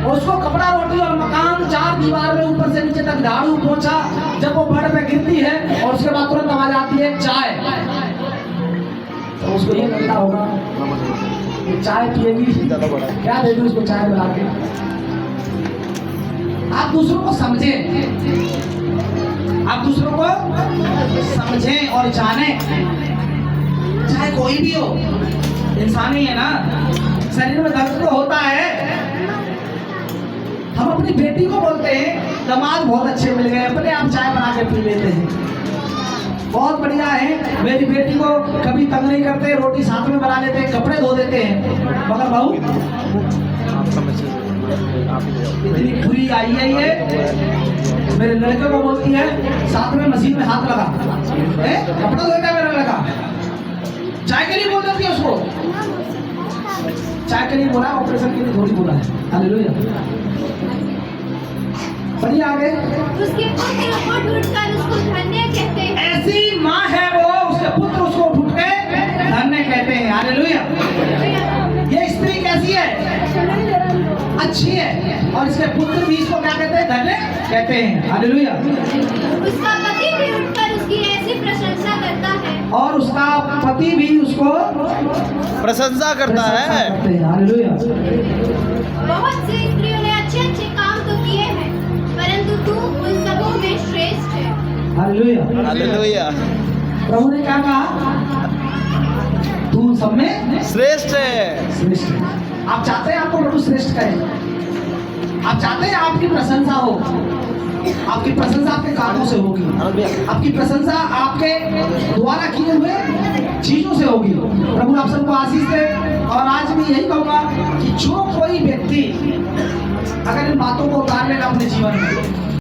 उसको कपड़ा रोटी और मकान 4 दीवार में ऊपर से नीचे तक झाड़ू पोछा, जब वो बेड पे गिरती है और उसके बाद तुरंत आवाज आती है चाय, तो उसको ये लगता होगा कि चाय पिएगी, क्या दे दूं उसको चाय बना के। आप दूसरों को समझें, आप दूसरों को समझें और जानें, चाहे कोई भी हो, इंसान ही है ना, शरीर में दर्द तो होता है। हम अपनी बेटी को बोलते हैं दामाद बहुत अच्छे मिल गए, अपने आप चाय बना के पी लेते हैं, बहुत बढ़िया है, मेरी बेटी को कभी तंग नहीं करते, रोटी साथ में बना लेते हैं, कपड़े धो देते हैं। मगर बहू इतनी बुरी आई है ये, मेरे लड़के को बोलती है साथ में मशीन में हाथ लगा, कपड़ा धोता है मेरा लड़का, चाय के लिए बोल देती है उसको, चाय के लिए बोला, ऑपरेशन के लिए थोड़ी बोला है। हालेलुया। बढ़िया आगे। उसके पुत्र को ढूंढकर उसको धन्य कहते हैं। ऐसी माँ है वो, उसके पुत्र उसको ढूंढ के धन्य कहते हैं। हालेलुया। ये स्त्री कैसी है? अच्छी है, और इसके पुत्र भी इसको क्या कहते हैं? धन्य कहते हैं। हालेलुया। उसका पति भी उठकर उसकी ऐसी प्रशंसा करता है, और उसका पति भी उसको प्रशंसा करता है। हालेलुया। बहुत सी स्त्रियों ने अच्छे अच्छे काम तो किए हैं, परंतु तू उन सबों में श्रेष्ठ है। हालेलुया। हालेलुया। प्रभु ने क्या कहा? तू सब में श्रेष्ठ है। श्रेष्ठ है। आप चाहते हैं आपको प्रभु श्रेष्ठ कहे? आप चाहते हैं आपकी प्रशंसा हो? आपकी प्रशंसा आपके कामों से होगी, आपकी प्रशंसा आपके द्वारा किए हुए चीजों से होगी। प्रभु आप सबको आशीष दे। और आज भी यही कहूँगा कि जो कोई व्यक्ति अगर इन बातों को उतार लेगा अपने जीवन में,